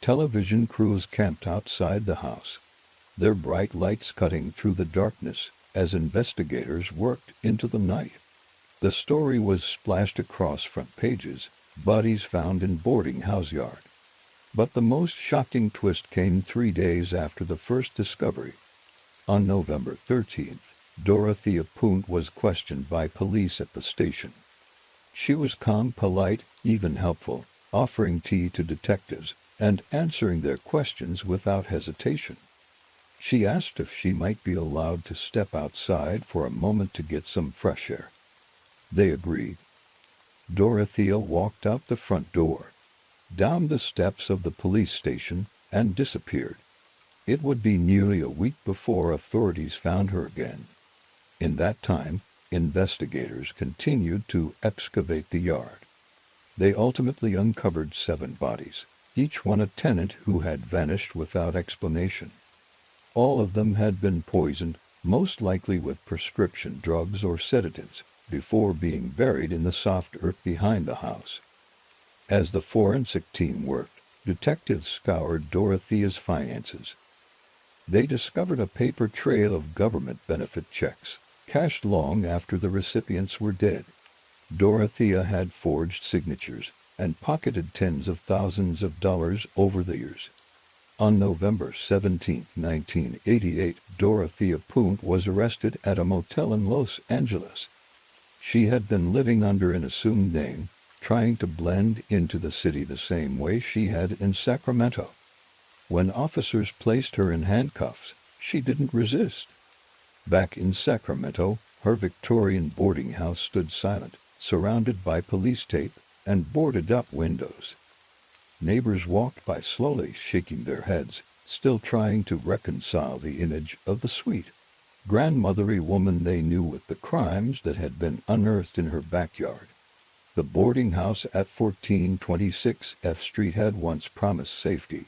Television crews camped outside the house, their bright lights cutting through the darkness as investigators worked into the night. The story was splashed across front pages, bodies found in boarding house yard. But the most shocking twist came 3 days after the first discovery. On November 13th, Dorothea Punt was questioned by police at the station. She was calm, polite, even helpful, offering tea to detectives and answering their questions without hesitation. She asked if she might be allowed to step outside for a moment to get some fresh air. They agreed. Dorothea walked out the front door, down the steps of the police station, and disappeared. It would be nearly a week before authorities found her again. In that time, investigators continued to excavate the yard. They ultimately uncovered 7 bodies, each one a tenant who had vanished without explanation. All of them had been poisoned, most likely with prescription drugs or sedatives, before being buried in the soft earth behind the house. As the forensic team worked, detectives scoured Dorothea's finances. They discovered a paper trail of government benefit checks, cashed long after the recipients were dead. Dorothea had forged signatures and pocketed tens of thousands of dollars over the years. On November 17, 1988, Dorothea Punt was arrested at a motel in Los Angeles. She had been living under an assumed name, trying to blend into the city the same way she had in Sacramento. When officers placed her in handcuffs, she didn't resist. Back in Sacramento, her Victorian boarding house stood silent, surrounded by police tape and boarded-up windows. Neighbors walked by slowly, shaking their heads, still trying to reconcile the image of the sweet, grandmotherly woman they knew with the crimes that had been unearthed in her backyard. The boarding house at 1426 F Street had once promised safety.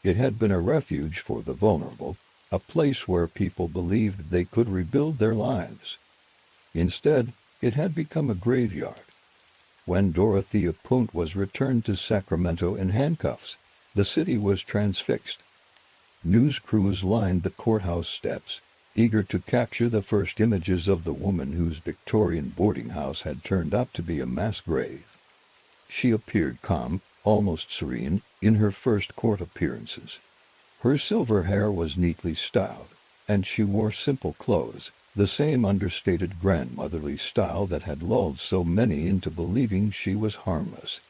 It had been a refuge for the vulnerable, a place where people believed they could rebuild their lives. Instead, it had become a graveyard. When Dorothea Punt was returned to Sacramento in handcuffs, the city was transfixed. News crews lined the courthouse steps, eager to capture the first images of the woman whose Victorian boarding house had turned out to be a mass grave. She appeared calm, almost serene, in her first court appearances. Her silver hair was neatly styled, and she wore simple clothes, the same understated grandmotherly style that had lulled so many into believing she was harmless.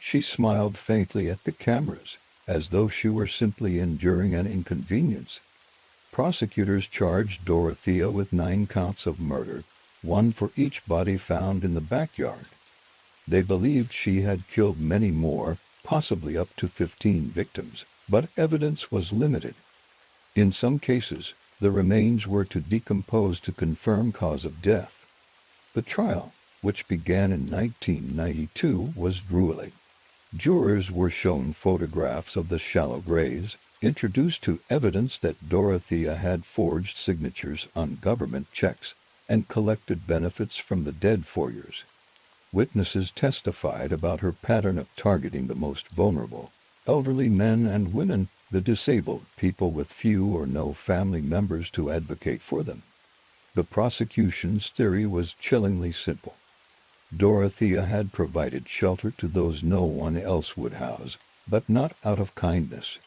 She smiled faintly at the cameras, as though she were simply enduring an inconvenience. Prosecutors charged Dorothea with 9 counts of murder, 1 for each body found in the backyard. They believed she had killed many more, possibly up to 15 victims, but evidence was limited. In some cases, the remains were to decompose to confirm cause of death. The trial, which began in 1992, was grueling. Jurors were shown photographs of the shallow graves, introduced to evidence that Dorothea had forged signatures on government checks and collected benefits from the dead for years. Witnesses testified about her pattern of targeting the most vulnerable, elderly men and women, the disabled, people with few or no family members to advocate for them. The prosecution's theory was chillingly simple. Dorothea had provided shelter to those no one else would house, but not out of kindness.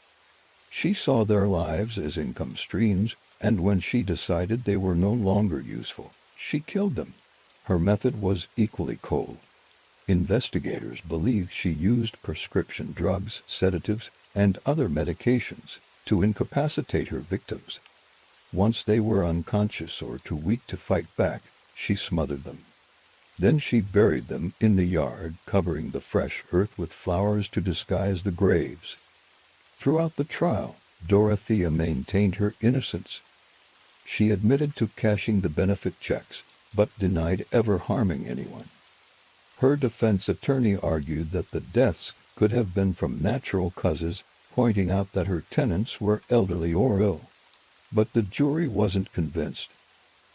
She saw their lives as income streams, and when she decided they were no longer useful, she killed them. Her method was equally cold. Investigators believed she used prescription drugs, sedatives, and other medications to incapacitate her victims. Once they were unconscious or too weak to fight back, she smothered them. Then she buried them in the yard, covering the fresh earth with flowers to disguise the graves. Throughout the trial, Dorothea maintained her innocence. She admitted to cashing the benefit checks, but denied ever harming anyone. Her defense attorney argued that the deaths could have been from natural causes, pointing out that her tenants were elderly or ill. But the jury wasn't convinced.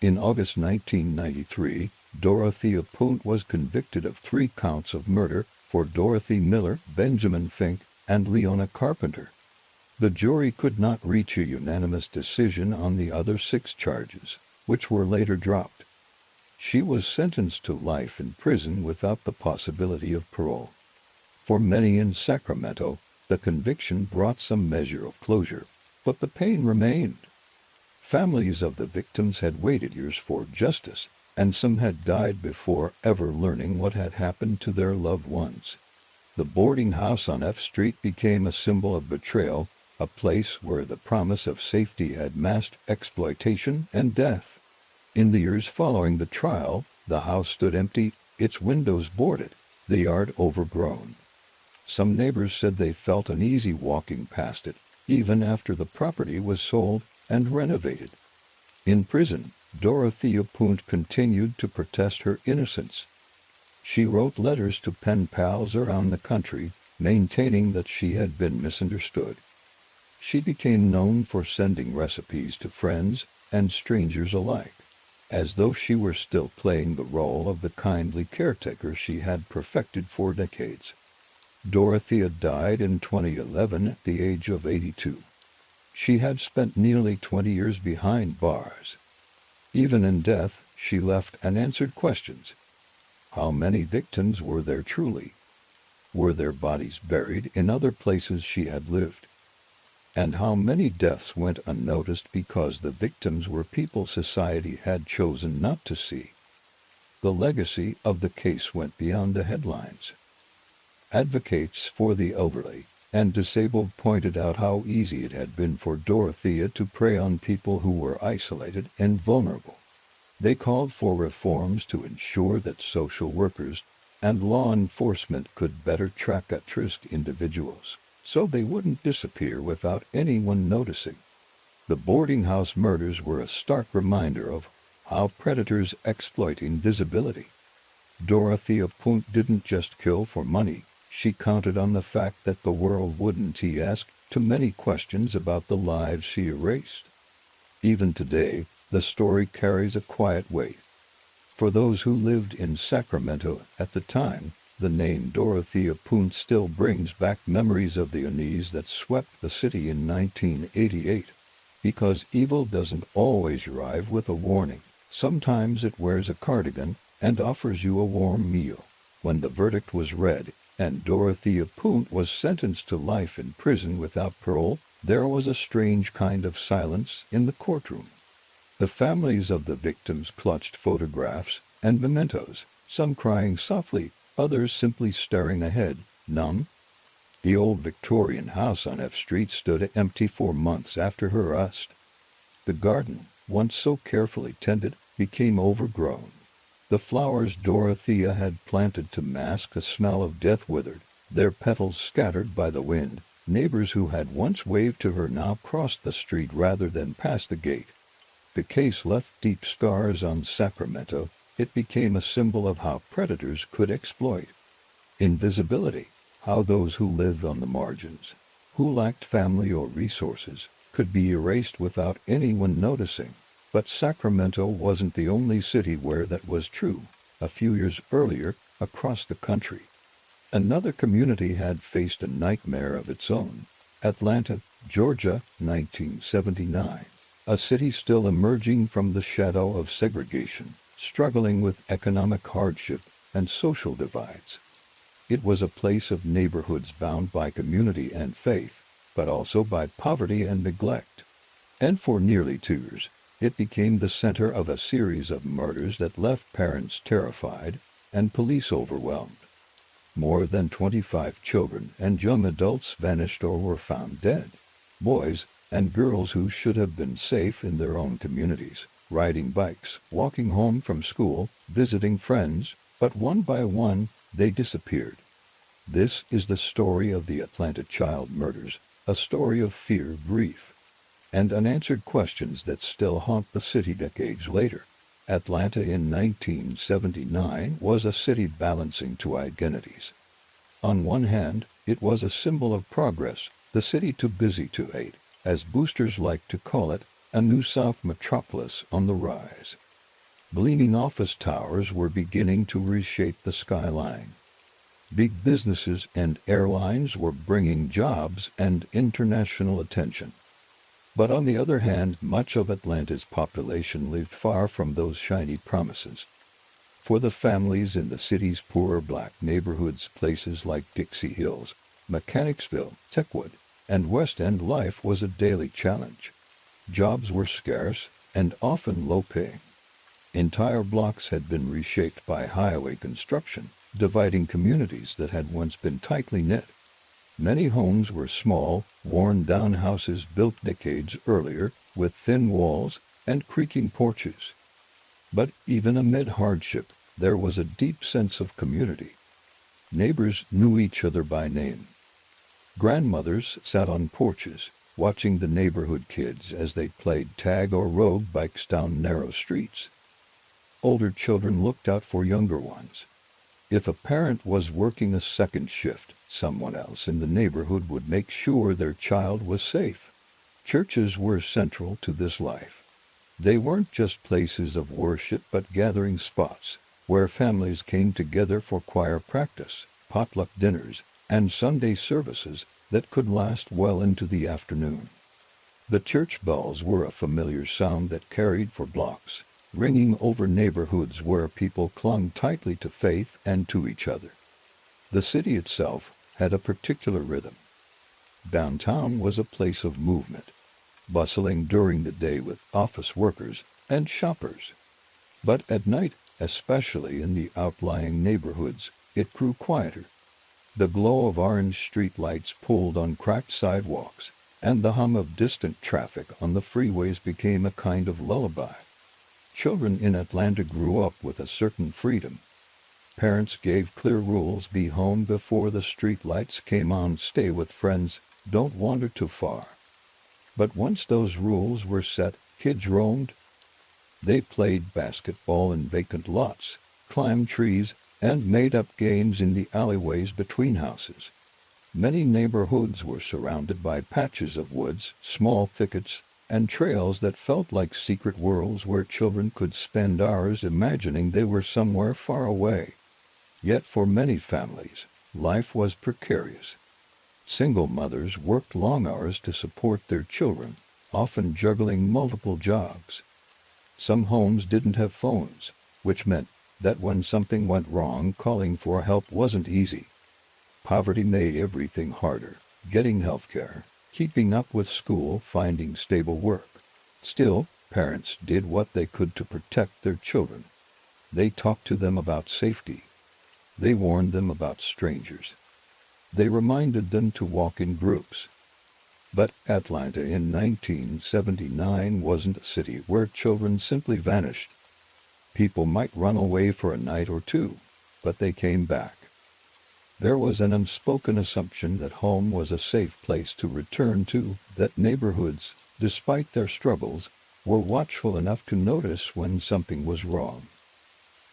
In August 1993, Dorothea Punt was convicted of 3 counts of murder for Dorothy Miller, Benjamin Fink, and Leona Carpenter. The jury could not reach a unanimous decision on the other 6 charges, which were later dropped. She was sentenced to life in prison without the possibility of parole. For many in Sacramento, the conviction brought some measure of closure, but the pain remained. Families of the victims had waited years for justice, and some had died before ever learning what had happened to their loved ones. The boarding house on F Street became a symbol of betrayal, a place where the promise of safety had masked exploitation and death. In the years following the trial, the house stood empty, its windows boarded, the yard overgrown. Some neighbors said they felt uneasy walking past it, even after the property was sold and renovated. In prison, Dorothea Punt continued to protest her innocence. She wrote letters to pen pals around the country, maintaining that she had been misunderstood. She became known for sending recipes to friends and strangers alike, as though she were still playing the role of the kindly caretaker she had perfected for decades. Dorothea died in 2011 at the age of 82. She had spent nearly 20 years behind bars. Even in death, she left unanswered questions. How many victims were there truly? Were their bodies buried in other places she had lived? And how many deaths went unnoticed because the victims were people society had chosen not to see? The legacy of the case went beyond the headlines. Advocates for the elderly and disabled pointed out how easy it had been for Dorothea to prey on people who were isolated and vulnerable. They called for reforms to ensure that social workers and law enforcement could better track at-risk individuals, so they wouldn't disappear without anyone noticing. The boarding house murders were a stark reminder of how predators exploit invisibility. Dorothea Punt didn't just kill for money. She counted on the fact that the world wouldn't ask too many questions about the lives she erased. Even today, the story carries a quiet weight. For those who lived in Sacramento at the time, the name Dorothea Punt still brings back memories of the unease that swept the city in 1988. Because evil doesn't always arrive with a warning. Sometimes it wears a cardigan and offers you a warm meal. When the verdict was read, and Dorothea Punt was sentenced to life in prison without parole, there was a strange kind of silence in the courtroom. The families of the victims clutched photographs and mementos, some crying softly, others simply staring ahead, Numb, the old Victorian house on F Street stood empty for months after her arrest. The garden, once so carefully tended, became overgrown. The flowers Dorothea had planted to mask the smell of death withered, their petals scattered by the wind. Neighbors who had once waved to her now crossed the street rather than pass the gate. The case left deep scars on Sacramento. It became a symbol of how predators could exploit invisibility, how those who lived on the margins, who lacked family or resources, could be erased without anyone noticing. But Sacramento wasn't the only city where that was true. A few years earlier, across the country, another community had faced a nightmare of its own. Atlanta, Georgia, 1979. A city still emerging from the shadow of segregation, struggling with economic hardship and social divides. It was a place of neighborhoods bound by community and faith, but also by poverty and neglect. And for nearly 2 years, it became the center of a series of murders that left parents terrified and police overwhelmed. More than 25 children and young adults vanished or were found dead. Boys and girls who should have been safe in their own communities, riding bikes, walking home from school, visiting friends, but one by one, they disappeared. This is the story of the Atlanta child murders, a story of fear, grief, and unanswered questions that still haunt the city decades later. Atlanta in 1979 was a city balancing two identities. On one hand, it was a symbol of progress, the city too busy to hate, as boosters like to call it, a new South metropolis on the rise. Gleaming office towers were beginning to reshape the skyline. Big businesses and airlines were bringing jobs and international attention. But on the other hand, much of Atlanta's population lived far from those shiny promises. For the families in the city's poorer black neighborhoods, places like Dixie Hills, Mechanicsville, Techwood, and West End, life was a daily challenge. Jobs were scarce and often low-paying. Entire blocks had been reshaped by highway construction, dividing communities that had once been tightly knit. Many homes were small, worn-down houses built decades earlier, with thin walls and creaking porches. But even amid hardship, there was a deep sense of community. Neighbors knew each other by name. Grandmothers sat on porches, watching the neighborhood kids as they played tag or rode bikes down narrow streets. Older children looked out for younger ones. If a parent was working a second shift, someone else in the neighborhood would make sure their child was safe. Churches were central to this life. They weren't just places of worship but gathering spots, where families came together for choir practice, potluck dinners, and Sunday services that could last well into the afternoon. The church bells were a familiar sound that carried for blocks, ringing over neighborhoods where people clung tightly to faith and to each other. The city itself had a particular rhythm. Downtown was a place of movement, bustling during the day with office workers and shoppers. But at night, especially in the outlying neighborhoods, it grew quieter. The glow of orange street lights pulled on cracked sidewalks, and the hum of distant traffic on the freeways became a kind of lullaby. Children in Atlanta grew up with a certain freedom. Parents gave clear rules: be home before the street lights came on, stay with friends, don't wander too far. But once those rules were set, kids roamed. They played basketball in vacant lots, climbed trees, and made up games in the alleyways between houses. Many neighborhoods were surrounded by patches of woods, small thickets, and trails that felt like secret worlds where children could spend hours imagining they were somewhere far away. Yet for many families, life was precarious. Single mothers worked long hours to support their children, often juggling multiple jobs. Some homes didn't have phones, which meant that when something went wrong, calling for help wasn't easy. Poverty made everything harder: getting health care, keeping up with school, finding stable work. Still, parents did what they could to protect their children. They talked to them about safety. They warned them about strangers. They reminded them to walk in groups. But Atlanta in 1979 wasn't a city where children simply vanished. People might run away for a night or two, but they came back. There was an unspoken assumption that home was a safe place to return to, that neighborhoods, despite their struggles, were watchful enough to notice when something was wrong.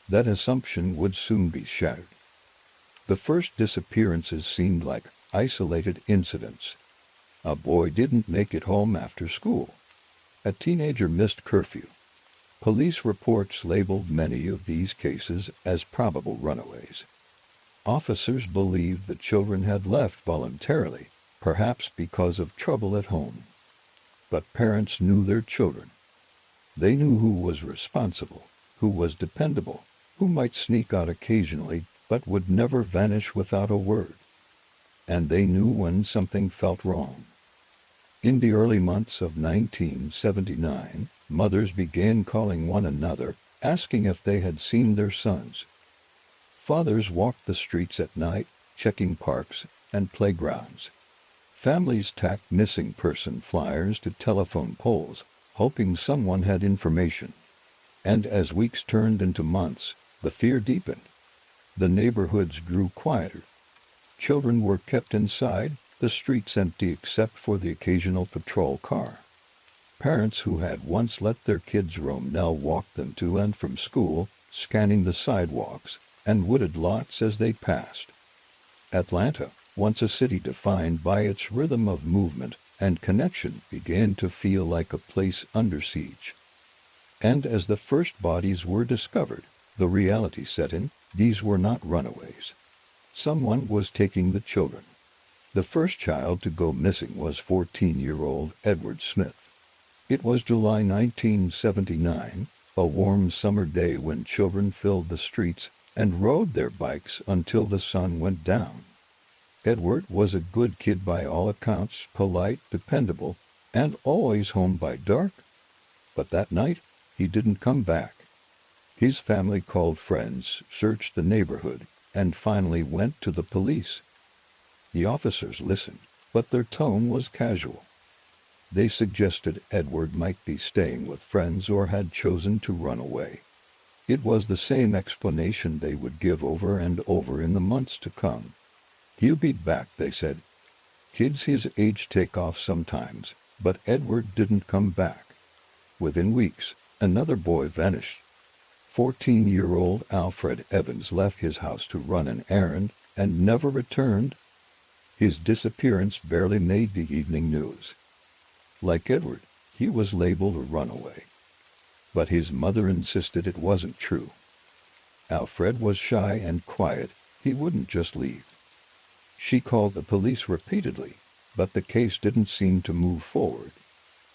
That assumption would soon be shattered. The first disappearances seemed like isolated incidents. A boy didn't make it home after school. A teenager missed curfew. Police reports labeled many of these cases as probable runaways. Officers believed the children had left voluntarily, perhaps because of trouble at home. But parents knew their children. They knew who was responsible, who was dependable, who might sneak out occasionally but would never vanish without a word. And they knew when something felt wrong. In the early months of 1979, mothers began calling one another, asking if they had seen their sons. Fathers walked the streets at night, checking parks and playgrounds. Families tacked missing person flyers to telephone poles, hoping someone had information. And as weeks turned into months, the fear deepened. The neighborhoods grew quieter. Children were kept inside, the streets empty except for the occasional patrol car. Parents who had once let their kids roam now walked them to and from school, scanning the sidewalks and wooded lots as they passed. Atlanta, once a city defined by its rhythm of movement and connection, began to feel like a place under siege. And as the first bodies were discovered, the reality set in. These were not runaways. Someone was taking the children. The first child to go missing was 14-year-old Edward Smith. It was July 1979, a warm summer day when children filled the streets and rode their bikes until the sun went down. Edward was a good kid by all accounts, polite, dependable, and always home by dark. But that night, he didn't come back. His family called friends, searched the neighborhood, and finally went to the police. The officers listened, but their tone was casual. They suggested Edward might be staying with friends or had chosen to run away. It was the same explanation they would give over and over in the months to come. "He'll be back," they said. Kids his age take off sometimes, but Edward didn't come back. Within weeks, another boy vanished. 14-year-old Alfred Evans left his house to run an errand and never returned. His disappearance barely made the evening news. Like Edward, he was labeled a runaway. But his mother insisted it wasn't true. Alfred was shy and quiet. He wouldn't just leave. She called the police repeatedly, but the case didn't seem to move forward.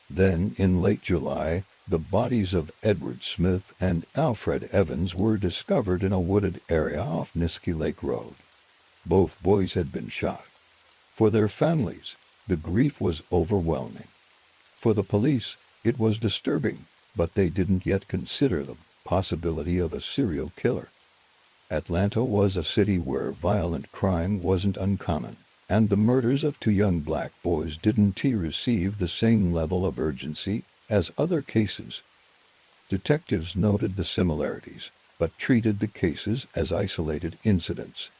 Then, in late July, the bodies of Edward Smith and Alfred Evans were discovered in a wooded area off Niskey Lake Road. Both boys had been shot. For their families, the grief was overwhelming. For the police, it was disturbing, but they didn't yet consider the possibility of a serial killer. Atlanta was a city where violent crime wasn't uncommon, and the murders of two young black boys didn't receive the same level of urgency as other cases. Detectives noted the similarities, but treated the cases as isolated incidents.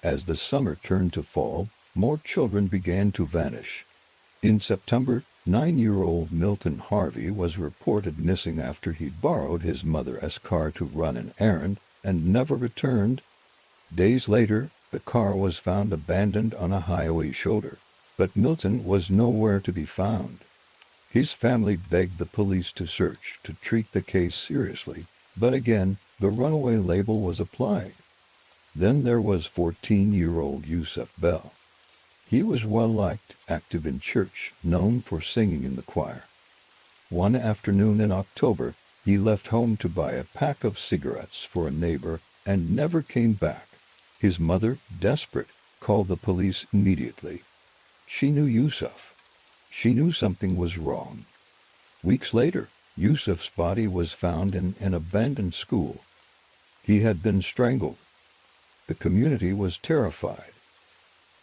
As the summer turned to fall, more children began to vanish. In September, 9-year-old Milton Harvey was reported missing after he'd borrowed his mother's car to run an errand and never returned. Days later, the car was found abandoned on a highway shoulder, but Milton was nowhere to be found. His family begged the police to search, to treat the case seriously, but again, the runaway label was applied. Then there was 14-year-old Yusuf Bell. He was well-liked, active in church, known for singing in the choir. One afternoon in October, he left home to buy a pack of cigarettes for a neighbor and never came back. His mother, desperate, called the police immediately. She knew Yusuf. She knew something was wrong. Weeks later, Yusuf's body was found in an abandoned school. He had been strangled. The community was terrified.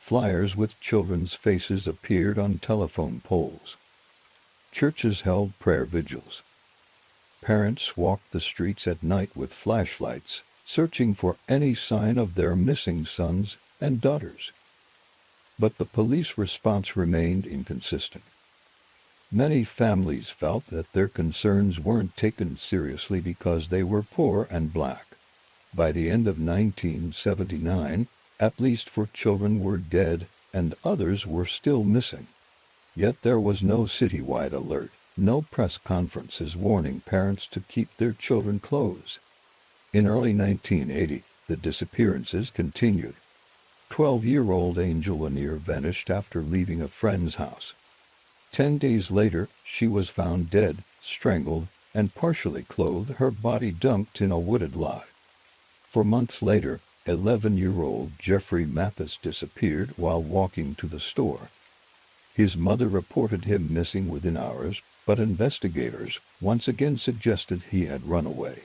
Flyers with children's faces appeared on telephone poles. Churches held prayer vigils. Parents walked the streets at night with flashlights, searching for any sign of their missing sons and daughters. But the police response remained inconsistent. Many families felt that their concerns weren't taken seriously because they were poor and black. By the end of 1979, at least 4 children were dead and others were still missing. Yet there was no citywide alert, no press conferences warning parents to keep their children close. In early 1980, the disappearances continued. 12-year-old Angel Lanier vanished after leaving a friend's house. 10 days later, she was found dead, strangled, and partially clothed, her body dumped in a wooded lot. 4 months later, 11-year-old Jeffrey Mathis disappeared while walking to the store. His mother reported him missing within hours, but investigators once again suggested he had run away.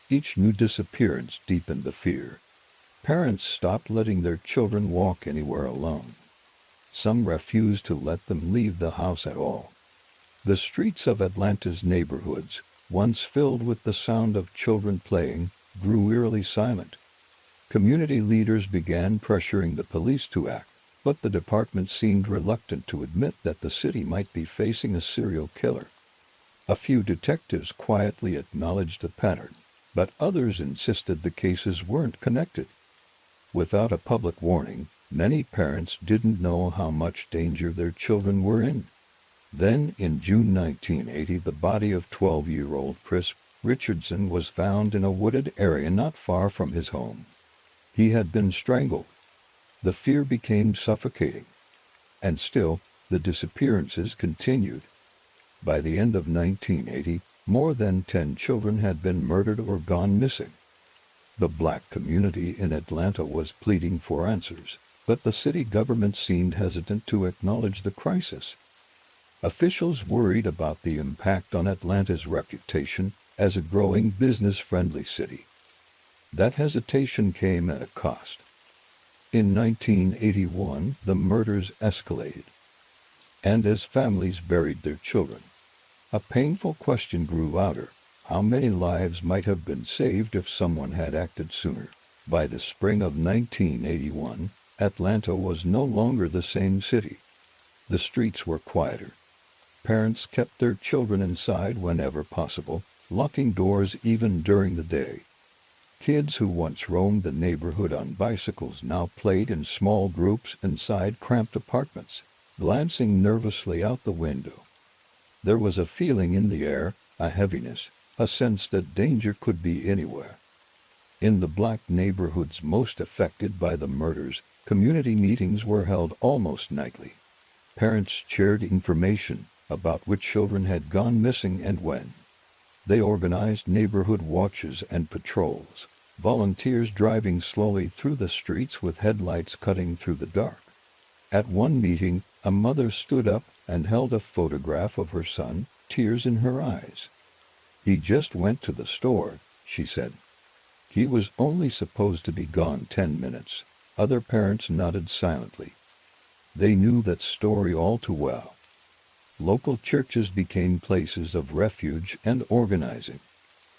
Each new disappearance deepened the fear. Parents stopped letting their children walk anywhere alone. Some refused to let them leave the house at all. The streets of Atlanta's neighborhoods, once filled with the sound of children playing, grew eerily silent. Community leaders began pressuring the police to act, but the department seemed reluctant to admit that the city might be facing a serial killer. A few detectives quietly acknowledged the pattern, but others insisted the cases weren't connected. Without a public warning, many parents didn't know how much danger their children were in. Then, in June 1980, the body of 12-year-old Chris Richardson was found in a wooded area not far from his home. He had been strangled. The fear became suffocating. And still, the disappearances continued. By the end of 1980, more than 10 children had been murdered or gone missing. The black community in Atlanta was pleading for answers, but the city government seemed hesitant to acknowledge the crisis. Officials worried about the impact on Atlanta's reputation as a growing business-friendly city. That hesitation came at a cost. In 1981, the murders escalated. And as families buried their children, a painful question grew louder: how many lives might have been saved if someone had acted sooner? By the spring of 1981, Atlanta was no longer the same city. The streets were quieter. Parents kept their children inside whenever possible, locking doors even during the day. Kids who once roamed the neighborhood on bicycles now played in small groups inside cramped apartments, glancing nervously out the window. There was a feeling in the air, a heaviness, a sense that danger could be anywhere. In the black neighborhoods most affected by the murders, community meetings were held almost nightly. Parents shared information about which children had gone missing and when. They organized neighborhood watches and patrols, volunteers driving slowly through the streets with headlights cutting through the dark. At one meeting, a mother stood up and held a photograph of her son, tears in her eyes. "He just went to the store," she said. "He was only supposed to be gone 10 minutes. Other parents nodded silently. They knew that story all too well. Local churches became places of refuge and organizing.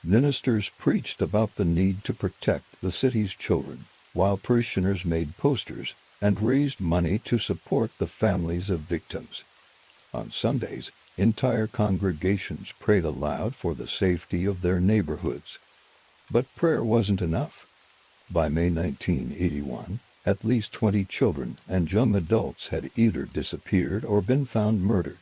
Ministers preached about the need to protect the city's children, while parishioners made posters and raised money to support the families of victims. On Sundays, entire congregations prayed aloud for the safety of their neighborhoods. But prayer wasn't enough. By May 1981, at least 20 children and young adults had either disappeared or been found murdered.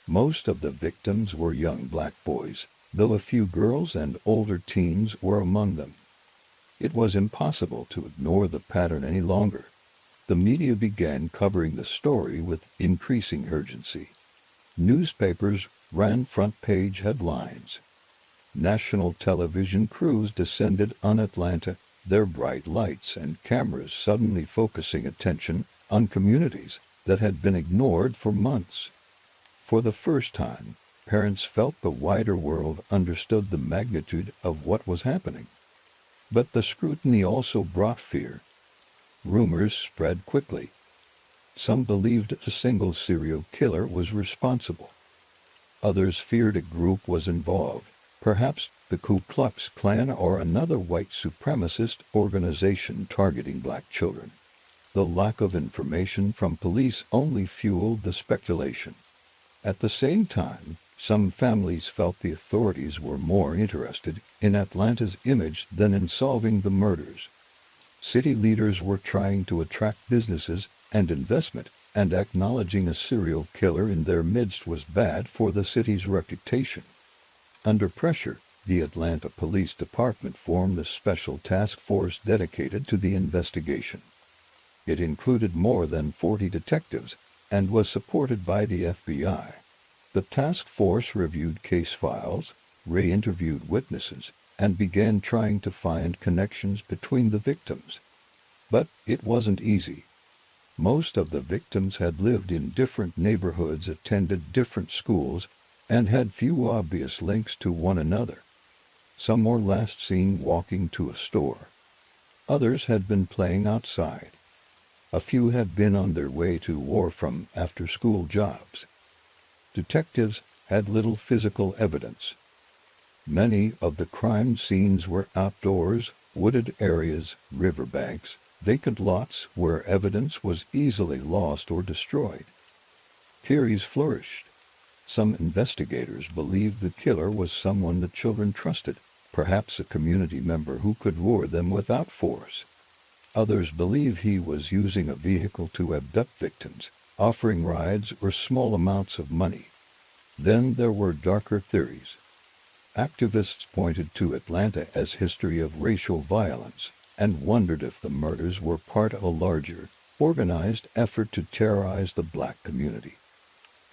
Most of the victims were young black boys, though a few girls and older teens were among them. It was impossible to ignore the pattern any longer. The media began covering the story with increasing urgency. Newspapers ran front-page headlines. National television crews descended on Atlanta, their bright lights and cameras suddenly focusing attention on communities that had been ignored for months. For the first time, parents felt the wider world understood the magnitude of what was happening. But the scrutiny also brought fear. Rumors spread quickly. Some believed a single serial killer was responsible. Others feared a group was involved, perhaps the Ku Klux Klan or another white supremacist organization targeting black children. The lack of information from police only fueled the speculation. At the same time, some families felt the authorities were more interested in Atlanta's image than in solving the murders. City leaders were trying to attract businesses and investment, and acknowledging a serial killer in their midst was bad for the city's reputation. Under pressure, the Atlanta Police Department formed a special task force dedicated to the investigation. It included more than 40 detectives and was supported by the FBI. The task force reviewed case files, re-interviewed witnesses, and began trying to find connections between the victims. But it wasn't easy. Most of the victims had lived in different neighborhoods, attended different schools, and had few obvious links to one another. Some were last seen walking to a store. Others had been playing outside. A few had been on their way to or from after-school jobs. Detectives had little physical evidence. Many of the crime scenes were outdoors, wooded areas, riverbanks, vacant lots where evidence was easily lost or destroyed. Theories flourished. Some investigators believed the killer was someone the children trusted, perhaps a community member who could lure them without force. Others believed he was using a vehicle to abduct victims, offering rides or small amounts of money. Then there were darker theories. Activists pointed to Atlanta as history of racial violence and wondered if the murders were part of a larger, organized effort to terrorize the black community.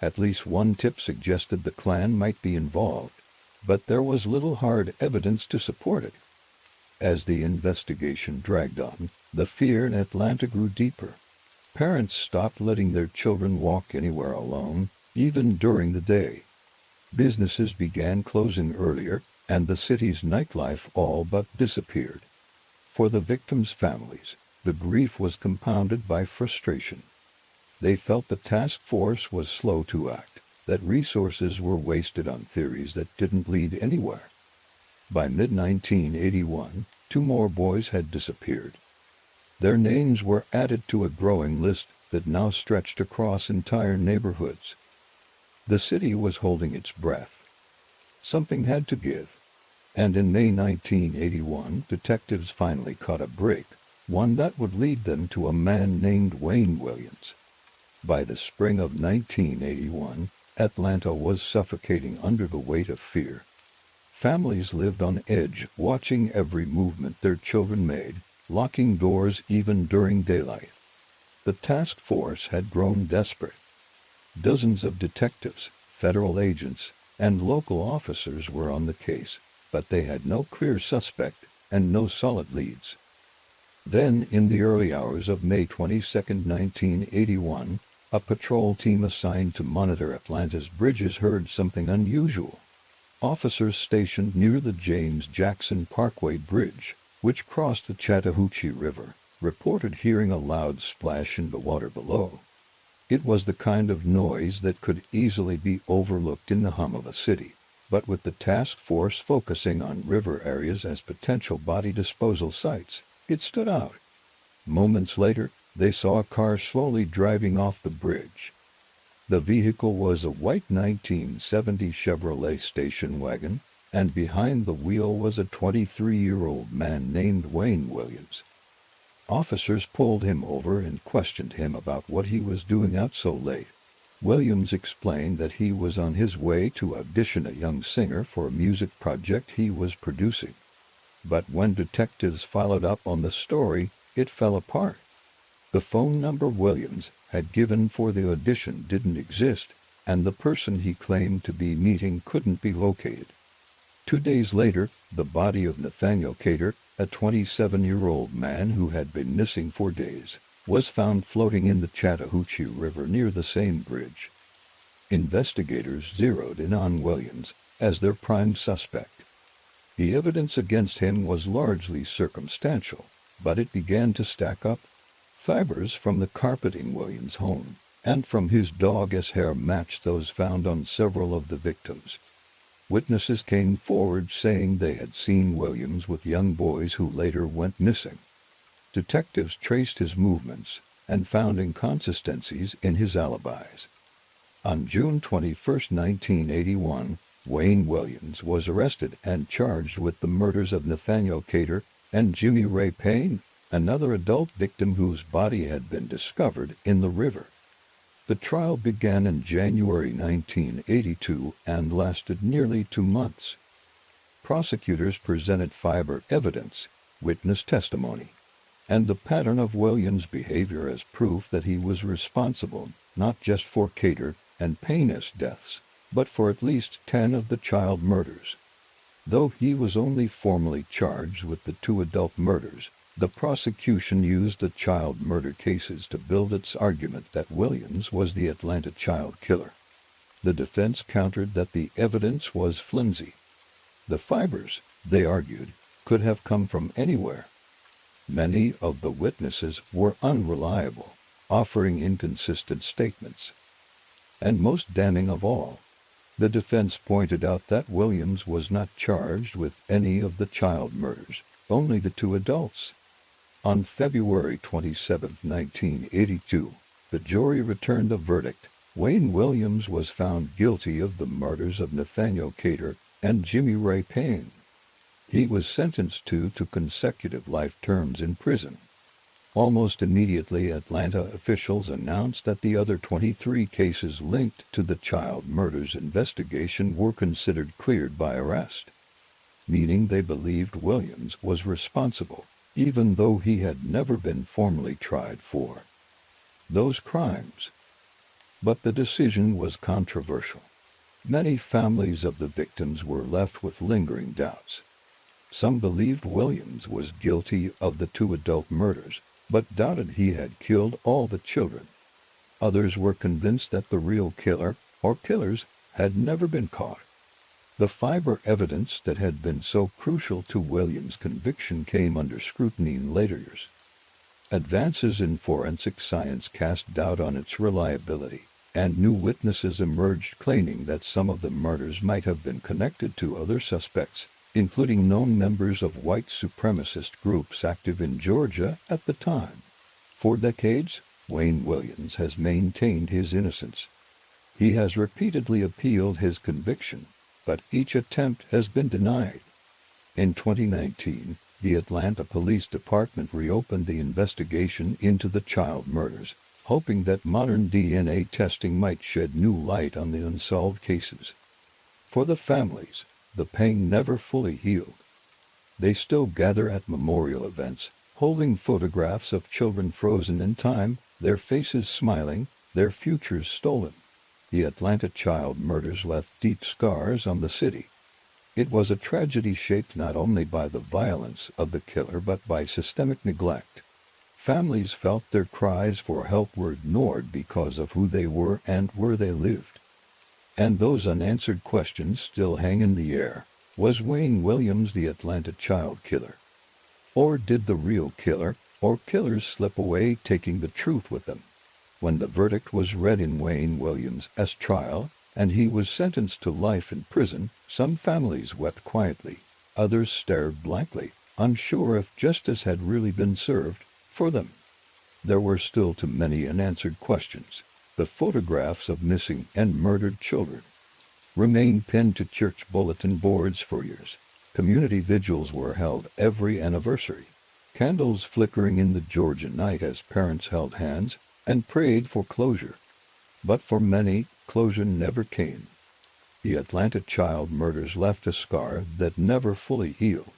At least one tip suggested the Klan might be involved, but there was little hard evidence to support it. As the investigation dragged on, the fear in Atlanta grew deeper. Parents stopped letting their children walk anywhere alone, even during the day. Businesses began closing earlier, and the city's nightlife all but disappeared. For the victims' families, the grief was compounded by frustration. They felt the task force was slow to act, that resources were wasted on theories that didn't lead anywhere. By mid-1981, 2 more boys had disappeared. Their names were added to a growing list that now stretched across entire neighborhoods. The city was holding its breath. Something had to give. And in May 1981, detectives finally caught a break, one that would lead them to a man named Wayne Williams. By the spring of 1981, Atlanta was suffocating under the weight of fear. Families lived on edge, watching every movement their children made, locking doors even during daylight. The task force had grown desperate. Dozens of detectives, federal agents, and local officers were on the case, but they had no clear suspect and no solid leads. Then, in the early hours of May 22, 1981, a patrol team assigned to monitor Atlanta's bridges heard something unusual. Officers stationed near the James Jackson Parkway Bridge, which crossed the Chattahoochee River, reported hearing a loud splash in the water below. It was the kind of noise that could easily be overlooked in the hum of a city, but with the task force focusing on river areas as potential body disposal sites, it stood out. Moments later, they saw a car slowly driving off the bridge. The vehicle was a white 1970 Chevrolet station wagon, and behind the wheel was a 23-year-old man named Wayne Williams. Officers pulled him over and questioned him about what he was doing out so late. Williams explained that he was on his way to audition a young singer for a music project he was producing. But when detectives followed up on the story, it fell apart. The phone number Williams had given for the audition didn't exist, and the person he claimed to be meeting couldn't be located. 2 days later, the body of Nathaniel Cater, a 27-year-old man who had been missing for days, was found floating in the Chattahoochee River near the same bridge. Investigators zeroed in on Williams as their prime suspect. The evidence against him was largely circumstantial, but it began to stack up. Fibers from the carpeting Williams' home and from his dog's hair matched those found on several of the victims. Witnesses came forward saying they had seen Williams with young boys who later went missing. Detectives traced his movements and found inconsistencies in his alibis. On June 21, 1981, Wayne Williams was arrested and charged with the murders of Nathaniel Cater and Jimmy Ray Payne, another adult victim whose body had been discovered in the river. The trial began in January 1982 and lasted nearly 2 months. Prosecutors presented fiber evidence, witness testimony, and the pattern of Williams' behavior as proof that he was responsible not just for Cater and Payne's deaths, but for at least 10 of the child murders. Though he was only formally charged with the 2 adult murders, the prosecution used the child murder cases to build its argument that Williams was the Atlanta child killer. The defense countered that the evidence was flimsy. The fibers, they argued, could have come from anywhere. Many of the witnesses were unreliable, offering inconsistent statements. And most damning of all, the defense pointed out that Williams was not charged with any of the child murders, only the 2 adults. On February 27, 1982, the jury returned a verdict. Wayne Williams was found guilty of the murders of Nathaniel Cater and Jimmy Ray Payne. He was sentenced to 2 consecutive life terms in prison. Almost immediately, Atlanta officials announced that the other 23 cases linked to the child murders investigation were considered cleared by arrest, meaning they believed Williams was responsible, even though he had never been formally tried for those crimes. But the decision was controversial. Many families of the victims were left with lingering doubts. Some believed Williams was guilty of the 2 adult murders, but doubted he had killed all the children. Others were convinced that the real killer, or killers, had never been caught. The fiber evidence that had been so crucial to Williams' conviction came under scrutiny in later years. Advances in forensic science cast doubt on its reliability, and new witnesses emerged claiming that some of the murders might have been connected to other suspects, including known members of white supremacist groups active in Georgia at the time. For decades, Wayne Williams has maintained his innocence. He has repeatedly appealed his conviction, but each attempt has been denied. In 2019, the Atlanta Police Department reopened the investigation into the child murders, hoping that modern DNA testing might shed new light on the unsolved cases. For the families, the pain never fully healed. They still gather at memorial events, holding photographs of children frozen in time, their faces smiling, their futures stolen. The Atlanta child murders left deep scars on the city. It was a tragedy shaped not only by the violence of the killer but by systemic neglect. Families felt their cries for help were ignored because of who they were and where they lived. And those unanswered questions still hang in the air. Was Wayne Williams the Atlanta child killer? Or did the real killer or killers slip away, taking the truth with them? When the verdict was read in Wayne Williams' trial, and he was sentenced to life in prison, some families wept quietly, others stared blankly, unsure if justice had really been served for them. There were still too many unanswered questions. The photographs of missing and murdered children remained pinned to church bulletin boards for years. Community vigils were held every anniversary, candles flickering in the Georgia night as parents held hands and prayed for closure. But for many, closure never came. The Atlanta child murders left a scar that never fully healed.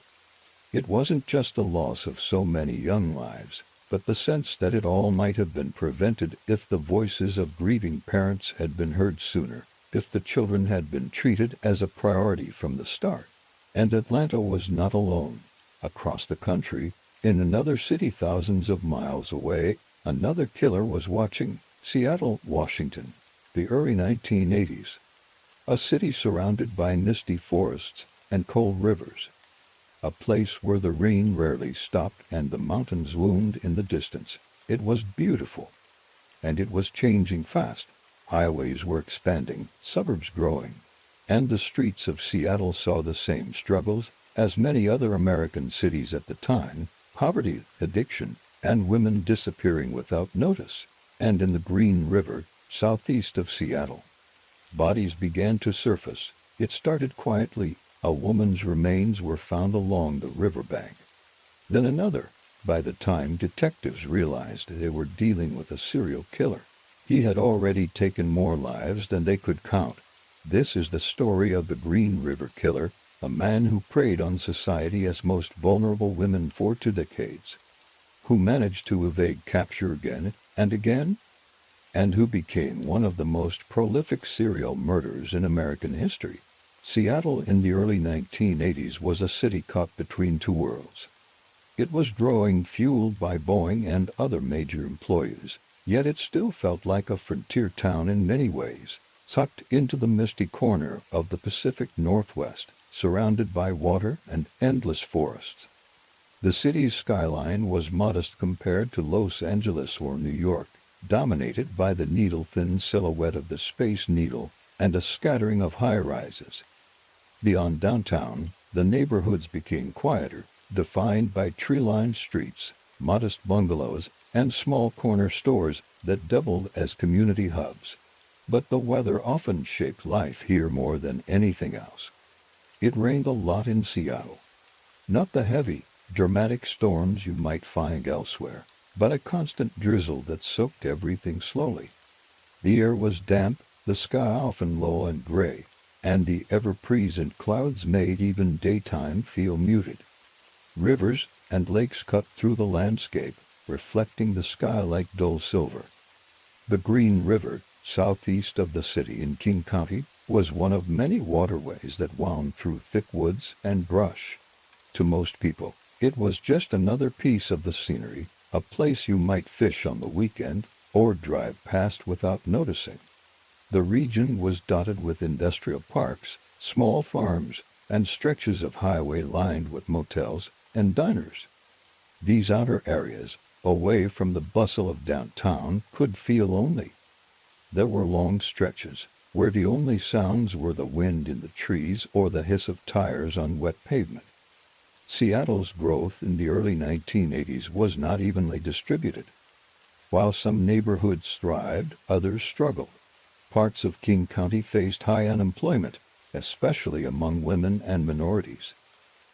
It wasn't just the loss of so many young lives, but the sense that it all might have been prevented if the voices of grieving parents had been heard sooner, if the children had been treated as a priority from the start. And Atlanta was not alone. Across the country, in another city thousands of miles away, another killer was watching. Seattle, Washington, the early 1980s. A city surrounded by misty forests and cold rivers. A place where the rain rarely stopped and the mountains loomed in the distance. It was beautiful, and it was changing fast. Highways were expanding, suburbs growing, and the streets of Seattle saw the same struggles as many other American cities at the time: poverty, addiction, and women disappearing without notice. And in the Green River, southeast of Seattle, bodies began to surface. It started quietly. A woman's remains were found along the riverbank. Then another. By the time detectives realized they were dealing with a serial killer, he had already taken more lives than they could count. This is the story of the Green River Killer, a man who preyed on society's most vulnerable women for 2 decades, who managed to evade capture again and again, and who became one of the most prolific serial murderers in American history. Seattle in the early 1980s was a city caught between two worlds. It was growing, fueled by Boeing and other major employers, yet it still felt like a frontier town in many ways, tucked into the misty corner of the Pacific Northwest, surrounded by water and endless forests. The city's skyline was modest compared to Los Angeles or New York, dominated by the needle-thin silhouette of the Space Needle and a scattering of high-rises. Beyond downtown, the neighborhoods became quieter, defined by tree-lined streets, modest bungalows, and small corner stores that doubled as community hubs. But the weather often shaped life here more than anything else. It rained a lot in Seattle. Not the heavy, dramatic storms you might find elsewhere, but a constant drizzle that soaked everything slowly. The air was damp, the sky often low and gray, and the ever-present clouds made even daytime feel muted. Rivers and lakes cut through the landscape, reflecting the sky like dull silver. The Green River, southeast of the city in King County, was one of many waterways that wound through thick woods and brush. To most people, it was just another piece of the scenery, a place you might fish on the weekend or drive past without noticing. The region was dotted with industrial parks, small farms, and stretches of highway lined with motels and diners. These outer areas, away from the bustle of downtown, could feel lonely. There were long stretches where the only sounds were the wind in the trees or the hiss of tires on wet pavement. Seattle's growth in the early 1980s was not evenly distributed. While some neighborhoods thrived, others struggled. Parts of King County faced high unemployment, especially among women and minorities.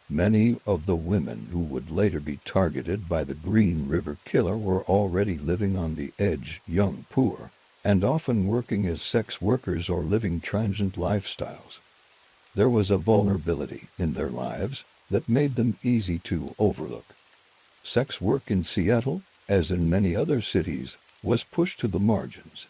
Many of the women who would later be targeted by the Green River Killer were already living on the edge, young, poor, and often working as sex workers or living transient lifestyles. There was a vulnerability in their lives that made them easy to overlook. Sex work in Seattle, as in many other cities, was pushed to the margins.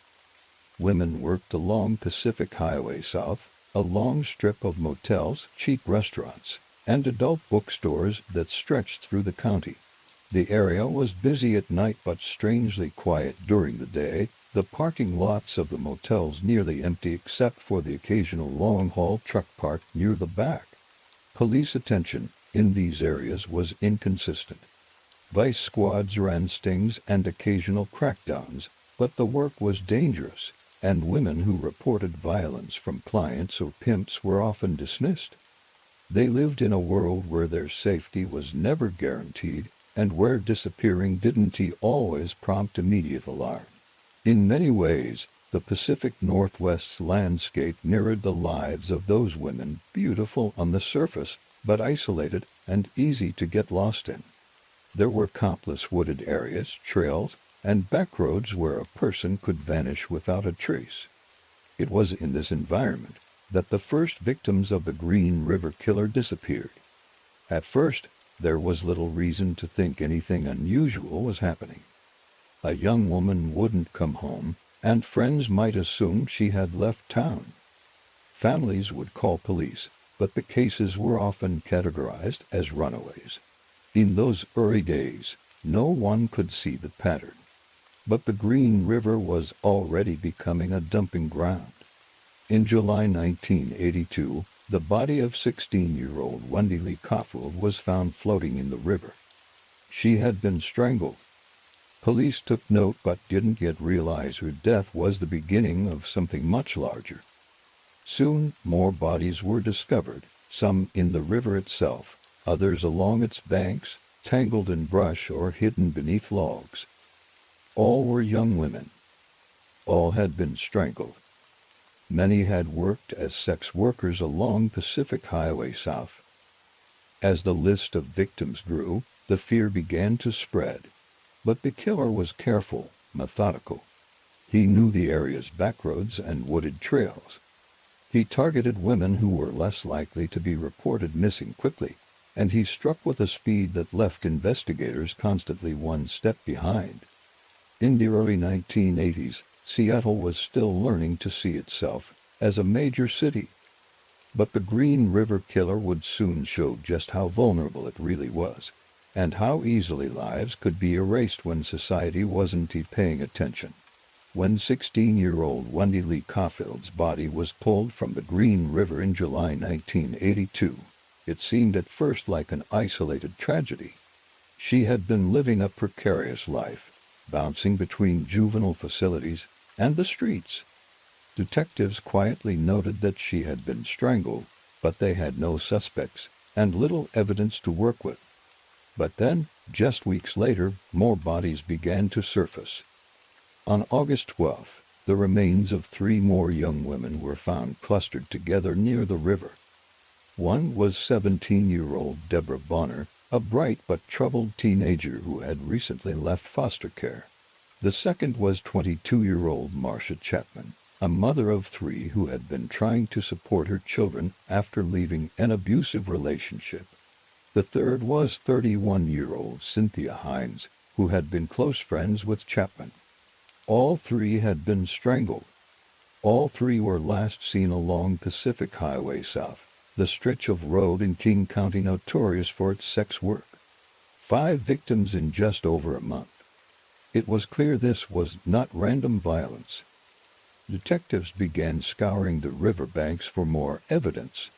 Women worked along Pacific Highway South, a long strip of motels, cheap restaurants, and adult bookstores that stretched through the county. The area was busy at night but strangely quiet during the day, the parking lots of the motels nearly empty except for the occasional long-haul truck parked near the back. Police attention in these areas was inconsistent. Vice squads ran stings and occasional crackdowns, but the work was dangerous, and women who reported violence from clients or pimps were often dismissed. They lived in a world where their safety was never guaranteed and where disappearing didn't always prompt immediate alarm. In many ways, the Pacific Northwest's landscape mirrored the lives of those women, beautiful on the surface, but isolated and easy to get lost in. There were countless wooded areas, trails, and backroads where a person could vanish without a trace. It was in this environment that the first victims of the Green River Killer disappeared. At first, there was little reason to think anything unusual was happening. A young woman wouldn't come home, and friends might assume she had left town. Families would call police, but the cases were often categorized as runaways. In those early days, no one could see the pattern. But the Green River was already becoming a dumping ground. In July 1982, the body of 16-year-old Wendy Lee Caulfield was found floating in the river. She had been strangled. Police took note but didn't yet realize her death was the beginning of something much larger. Soon, more bodies were discovered, some in the river itself, others along its banks, tangled in brush or hidden beneath logs. All were young women. All had been strangled. Many had worked as sex workers along Pacific Highway South. As the list of victims grew, the fear began to spread. But the killer was careful, methodical. He knew the area's backroads and wooded trails. He targeted women who were less likely to be reported missing quickly, and he struck with a speed that left investigators constantly one step behind. In the early 1980s, Seattle was still learning to see itself as a major city. But the Green River Killer would soon show just how vulnerable it really was, and how easily lives could be erased when society wasn't paying attention. When 16-year-old Wendy Lee Caufield's body was pulled from the Green River in July 1982, it seemed at first like an isolated tragedy. She had been living a precarious life, bouncing between juvenile facilities and the streets. Detectives quietly noted that she had been strangled, but they had no suspects and little evidence to work with. But then, just weeks later, more bodies began to surface. On August 12th, the remains of 3 more young women were found clustered together near the river. One was 17-year-old Deborah Bonner, a bright but troubled teenager who had recently left foster care. The second was 22-year-old Marcia Chapman, a mother of 3 who had been trying to support her children after leaving an abusive relationship. The third was 31-year-old Cynthia Hines, who had been close friends with Chapman. All 3 had been strangled. All 3 were last seen along Pacific Highway South, the stretch of road in King County notorious for its sex work. 5 victims in just over a month. It was clear this was not random violence. Detectives began scouring the riverbanks for more evidence.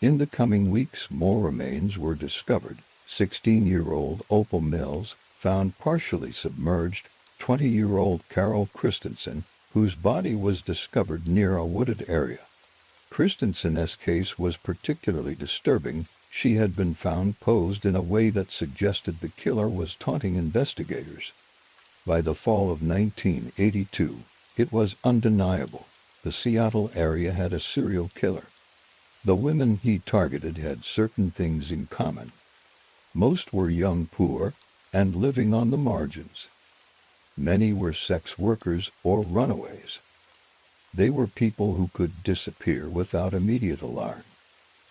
In the coming weeks, more remains were discovered. 16-year-old Opal Mills, found partially submerged, 20-year-old Carol Christensen, whose body was discovered near a wooded area. Christensen's case was particularly disturbing. She had been found posed in a way that suggested the killer was taunting investigators. By the fall of 1982, it was undeniable. The Seattle area had a serial killer. The women he targeted had certain things in common. Most were young, poor, and living on the margins. Many were sex workers or runaways. They were people who could disappear without immediate alarm,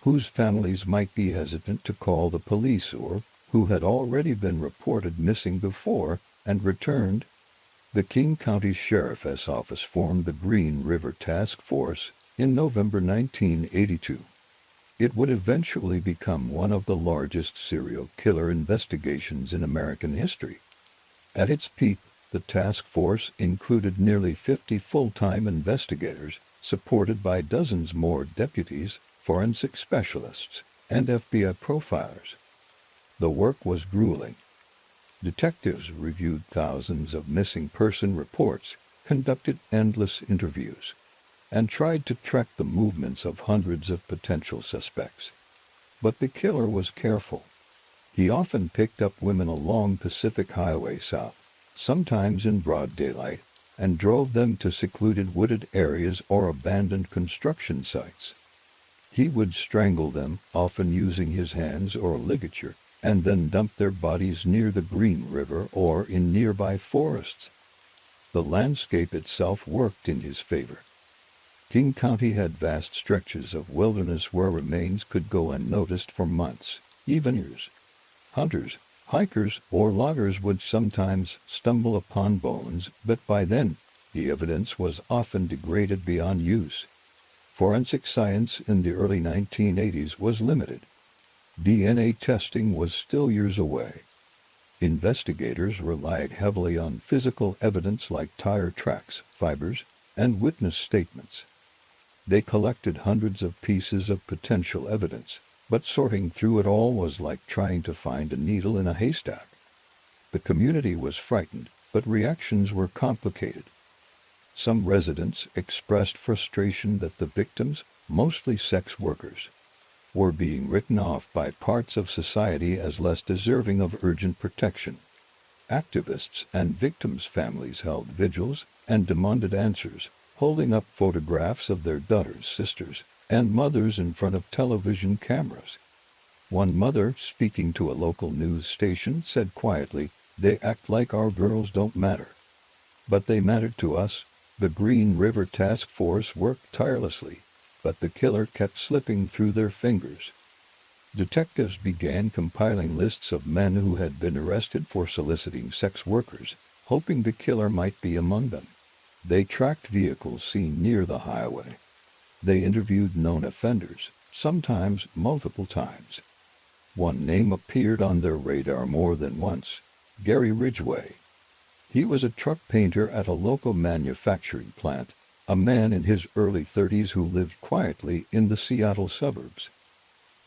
whose families might be hesitant to call the police or who had already been reported missing before and returned. The King County Sheriff's Office formed the Green River Task Force in November 1982. It would eventually become one of the largest serial killer investigations in American history. At its peak, the task force included nearly 50 full-time investigators, supported by dozens more deputies, forensic specialists, and FBI profilers. The work was grueling. Detectives reviewed thousands of missing person reports, conducted endless interviews, and tried to track the movements of hundreds of potential suspects. But the killer was careful. He often picked up women along Pacific Highway South, sometimes in broad daylight, and drove them to secluded wooded areas or abandoned construction sites. He would strangle them, often using his hands or ligature, and then dump their bodies near the Green River or in nearby forests. The landscape itself worked in his favor. King County had vast stretches of wilderness where remains could go unnoticed for months, even years. Hunters, hikers, or loggers would sometimes stumble upon bones, but by then, the evidence was often degraded beyond use. Forensic science in the early 1980s was limited. DNA testing was still years away. Investigators relied heavily on physical evidence like tire tracks, fibers, and witness statements. They collected hundreds of pieces of potential evidence, but sorting through it all was like trying to find a needle in a haystack. The community was frightened, but reactions were complicated. Some residents expressed frustration that the victims, mostly sex workers, were being written off by parts of society as less deserving of urgent protection. Activists and victims' families held vigils and demanded answers, holding up photographs of their daughters, sisters, and mothers in front of television cameras. One mother, speaking to a local news station, said quietly, "They act like our girls don't matter. But they mattered to us." The Green River Task Force worked tirelessly, but the killer kept slipping through their fingers. Detectives began compiling lists of men who had been arrested for soliciting sex workers, hoping the killer might be among them. They tracked vehicles seen near the highway. They interviewed known offenders, sometimes multiple times. One name appeared on their radar more than once: Gary Ridgway. He was a truck painter at a local manufacturing plant, a man in his early 30s who lived quietly in the Seattle suburbs.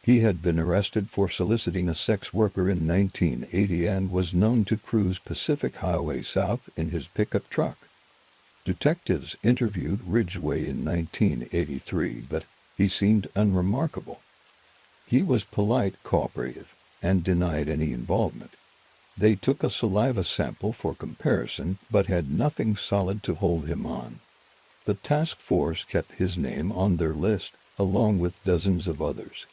He had been arrested for soliciting a sex worker in 1980 and was known to cruise Pacific Highway South in his pickup truck. Detectives interviewed Ridgway in 1983, but he seemed unremarkable. He was polite, cooperative, and denied any involvement. They took a saliva sample for comparison, but had nothing solid to hold him on. The task force kept his name on their list, along with dozens of others.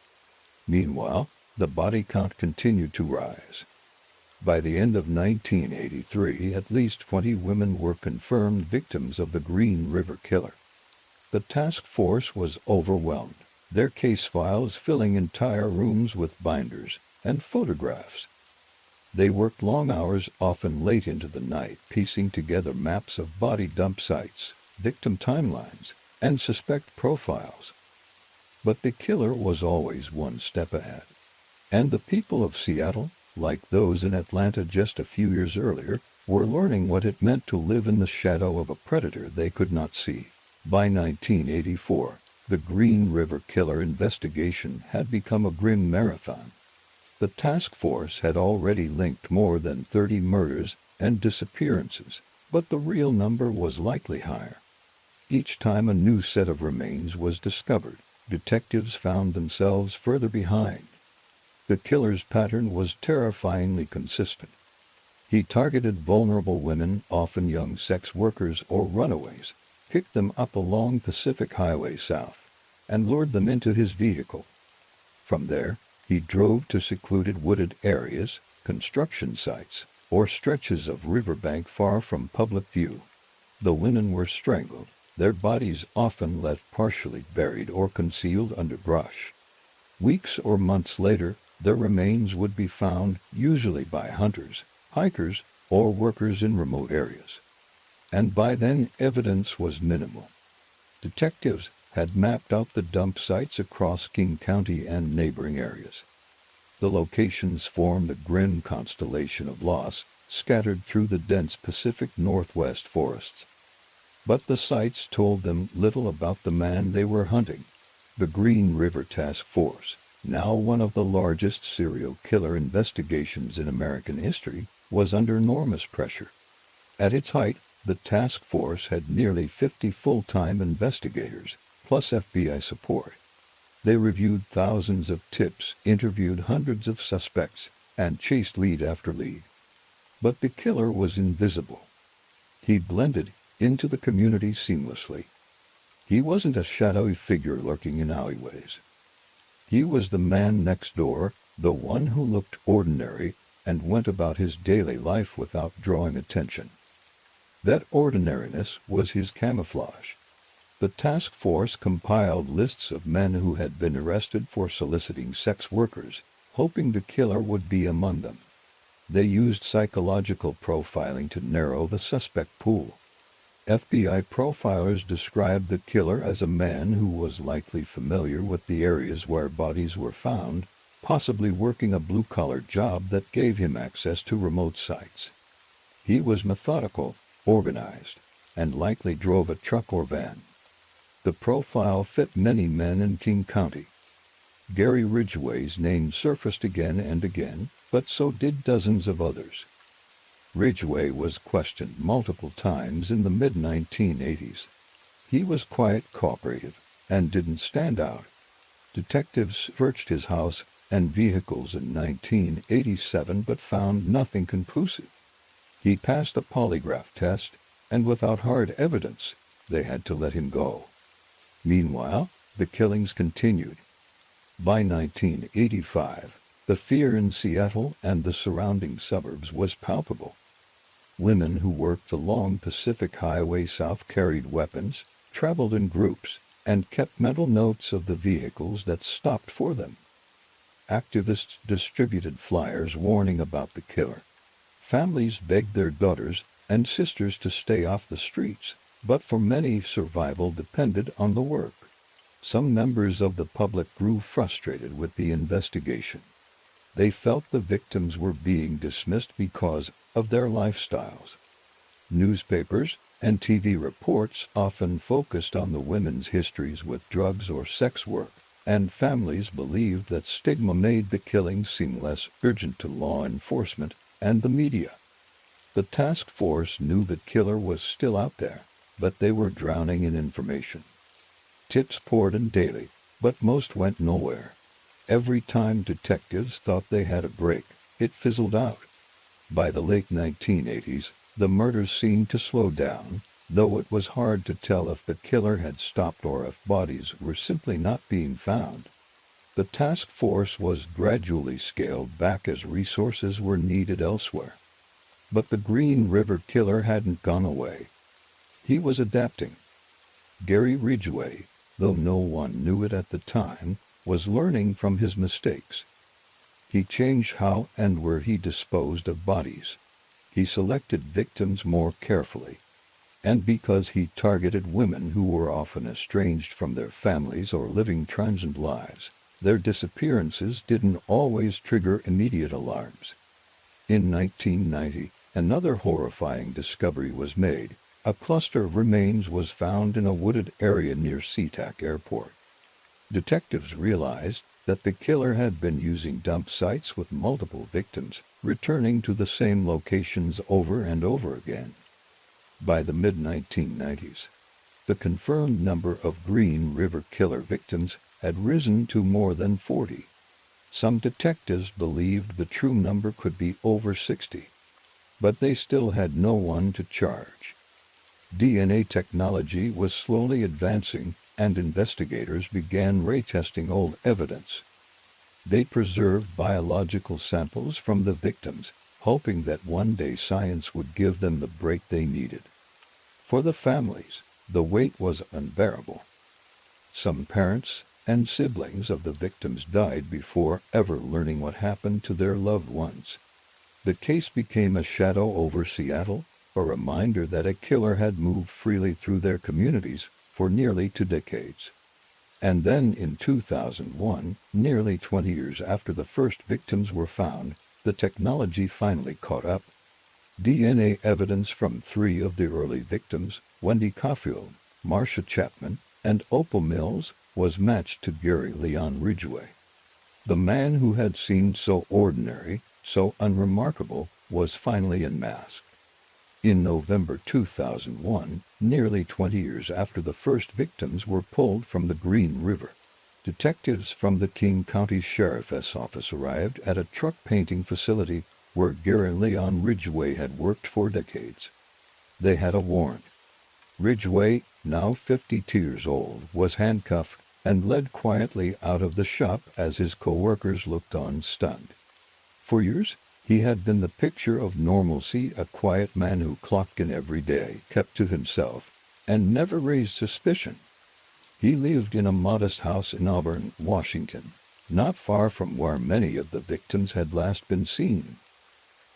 Meanwhile, the body count continued to rise. By the end of 1983, at least 20 women were confirmed victims of the Green River Killer. The task force was overwhelmed, their case files filling entire rooms with binders and photographs. They worked long hours, often late into the night, piecing together maps of body dump sites, victim timelines, and suspect profiles. But the killer was always one step ahead. And the people of Seattle, like those in Atlanta just a few years earlier, were learning what it meant to live in the shadow of a predator they could not see. By 1984, the Green River Killer investigation had become a grim marathon. The task force had already linked more than 30 murders and disappearances, but the real number was likely higher. Each time a new set of remains was discovered, detectives found themselves further behind. The killer's pattern was terrifyingly consistent. He targeted vulnerable women, often young sex workers or runaways, picked them up along Pacific Highway South, and lured them into his vehicle. From there, he drove to secluded wooded areas, construction sites, or stretches of riverbank far from public view. The women were strangled, their bodies often left partially buried or concealed under brush. Weeks or months later, their remains would be found, usually by hunters, hikers, or workers in remote areas. And by then, evidence was minimal. Detectives had mapped out the dump sites across King County and neighboring areas. The locations formed a grim constellation of loss, scattered through the dense Pacific Northwest forests. But the sites told them little about the man they were hunting. The Green River Task Force, now one of the largest serial killer investigations in American history, was under enormous pressure. At its height, the task force had nearly 50 full-time investigators, plus FBI support. They reviewed thousands of tips, interviewed hundreds of suspects, and chased lead after lead. But the killer was invisible. He blended into the community seamlessly. He wasn't a shadowy figure lurking in alleyways. He was the man next door, the one who looked ordinary and went about his daily life without drawing attention. That ordinariness was his camouflage. The task force compiled lists of men who had been arrested for soliciting sex workers, hoping the killer would be among them. They used psychological profiling to narrow the suspect pool. FBI profilers described the killer as a man who was likely familiar with the areas where bodies were found, possibly working a blue-collar job that gave him access to remote sites. He was methodical, organized, and likely drove a truck or van. The profile fit many men in King County. Gary Ridgway's name surfaced again and again, but so did dozens of others. Ridgway was questioned multiple times in the mid-1980s. He was quiet, cooperative, and didn't stand out. Detectives searched his house and vehicles in 1987 but found nothing conclusive. He passed a polygraph test, and without hard evidence, they had to let him go. Meanwhile, the killings continued. By 1985, the fear in Seattle and the surrounding suburbs was palpable. Women who worked along Pacific Highway South carried weapons, traveled in groups, and kept mental notes of the vehicles that stopped for them. Activists distributed flyers warning about the killer. Families begged their daughters and sisters to stay off the streets, but for many survival depended on the work. Some members of the public grew frustrated with the investigation. They felt the victims were being dismissed because of their lifestyles. Newspapers and TV reports often focused on the women's histories with drugs or sex work, and families believed that stigma made the killings seem less urgent to law enforcement and the media. The task force knew the killer was still out there, but they were drowning in information. Tips poured in daily, but most went nowhere. Every time detectives thought they had a break, it fizzled out. By the late 1980s, the murders seemed to slow down, though it was hard to tell if the killer had stopped or if bodies were simply not being found. The task force was gradually scaled back as resources were needed elsewhere. But the Green River Killer hadn't gone away. He was adapting. Gary Ridgway, though no one knew it at the time, was learning from his mistakes. He changed how and where he disposed of bodies. He selected victims more carefully. And because he targeted women who were often estranged from their families or living transient lives, their disappearances didn't always trigger immediate alarms. In 1990, another horrifying discovery was made. A cluster of remains was found in a wooded area near SeaTac Airport. Detectives realized that the killer had been using dump sites with multiple victims, returning to the same locations over and over again. By the mid-1990s, the confirmed number of Green River Killer victims had risen to more than 40. Some detectives believed the true number could be over 60, but they still had no one to charge. DNA technology was slowly advancing, and investigators began retesting old evidence. They preserved biological samples from the victims, hoping that one day science would give them the break they needed. For the families, the weight was unbearable. Some parents and siblings of the victims died before ever learning what happened to their loved ones. The case became a shadow over Seattle, a reminder that a killer had moved freely through their communities for nearly 2 decades. And then in 2001, nearly 20 years after the first victims were found, the technology finally caught up. DNA evidence from 3 of the early victims, Wendy Caulfield, Marcia Chapman, and Opal Mills, was matched to Gary Leon Ridgway. The man who had seemed so ordinary, so unremarkable, was finally unmasked. In November 2001, nearly 20 years after the first victims were pulled from the Green River, detectives from the King County Sheriff's Office arrived at a truck painting facility where Gary Leon Ridgway had worked for decades. They had a warrant. Ridgway, now 52 years old, was handcuffed and led quietly out of the shop as his co-workers looked on stunned. For years, he had been the picture of normalcy, a quiet man who clocked in every day, kept to himself, and never raised suspicion. He lived in a modest house in Auburn, Washington, not far from where many of the victims had last been seen.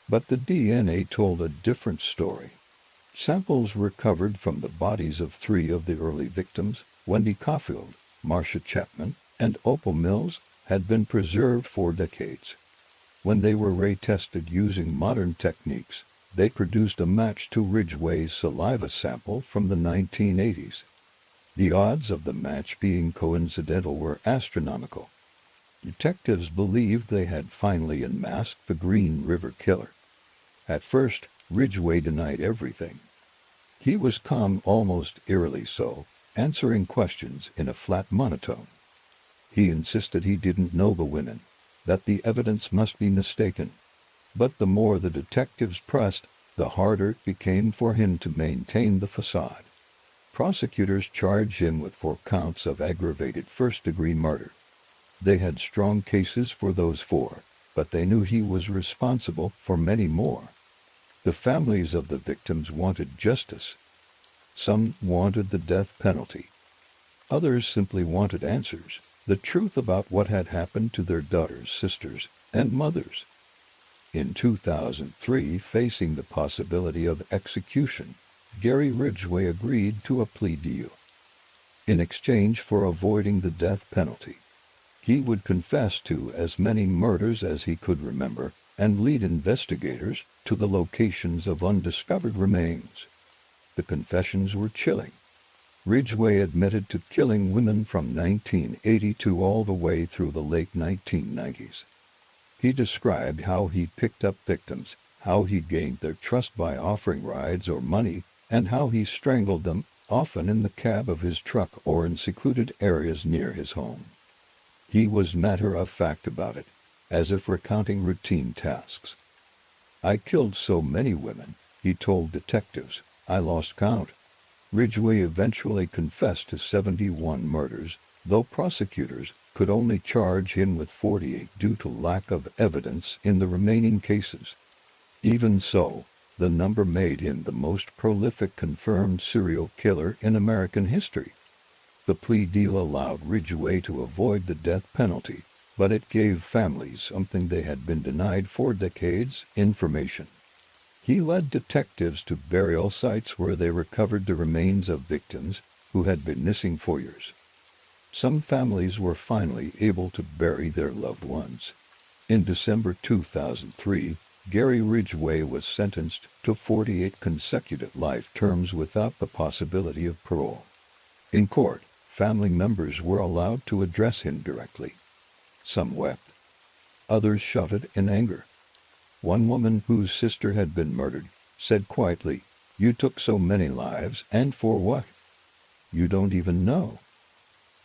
But the DNA told a different story. Samples recovered from the bodies of 3 of the early victims, Wendy Caulfield, Marcia Chapman, and Opal Mills, had been preserved for decades. When they were retested using modern techniques, they produced a match to Ridgway's saliva sample from the 1980s. The odds of the match being coincidental were astronomical. Detectives believed they had finally unmasked the Green River Killer. At first, Ridgway denied everything. He was calm, almost eerily so, answering questions in a flat monotone. He insisted he didn't know the women, that the evidence must be mistaken. But the more the detectives pressed, the harder it became for him to maintain the facade. Prosecutors charged him with 4 counts of aggravated first-degree murder. They had strong cases for those 4, but they knew he was responsible for many more. The families of the victims wanted justice. Some wanted the death penalty. Others simply wanted answers, the truth about what had happened to their daughters, sisters, and mothers. In 2003, facing the possibility of execution, Gary Ridgway agreed to a plea deal. In exchange for avoiding the death penalty, he would confess to as many murders as he could remember and lead investigators to the locations of undiscovered remains. The confessions were chilling. Ridgway admitted to killing women from 1982 all the way through the late 1990s. He described how he picked up victims, how he gained their trust by offering rides or money, and how he strangled them, often in the cab of his truck or in secluded areas near his home. He was matter-of-fact about it, as if recounting routine tasks. "I killed so many women," he told detectives, "I lost count." Ridgway eventually confessed to 71 murders, though prosecutors could only charge him with 48 due to lack of evidence in the remaining cases. Even so, the number made him the most prolific confirmed serial killer in American history. The plea deal allowed Ridgway to avoid the death penalty, but it gave families something they had been denied for decades: information. He led detectives to burial sites where they recovered the remains of victims who had been missing for years. Some families were finally able to bury their loved ones. In December 2003, Gary Ridgway was sentenced to 48 consecutive life terms without the possibility of parole. In court, family members were allowed to address him directly. Some wept. Others shouted in anger. One woman whose sister had been murdered said quietly, "You took so many lives, and for what? You don't even know.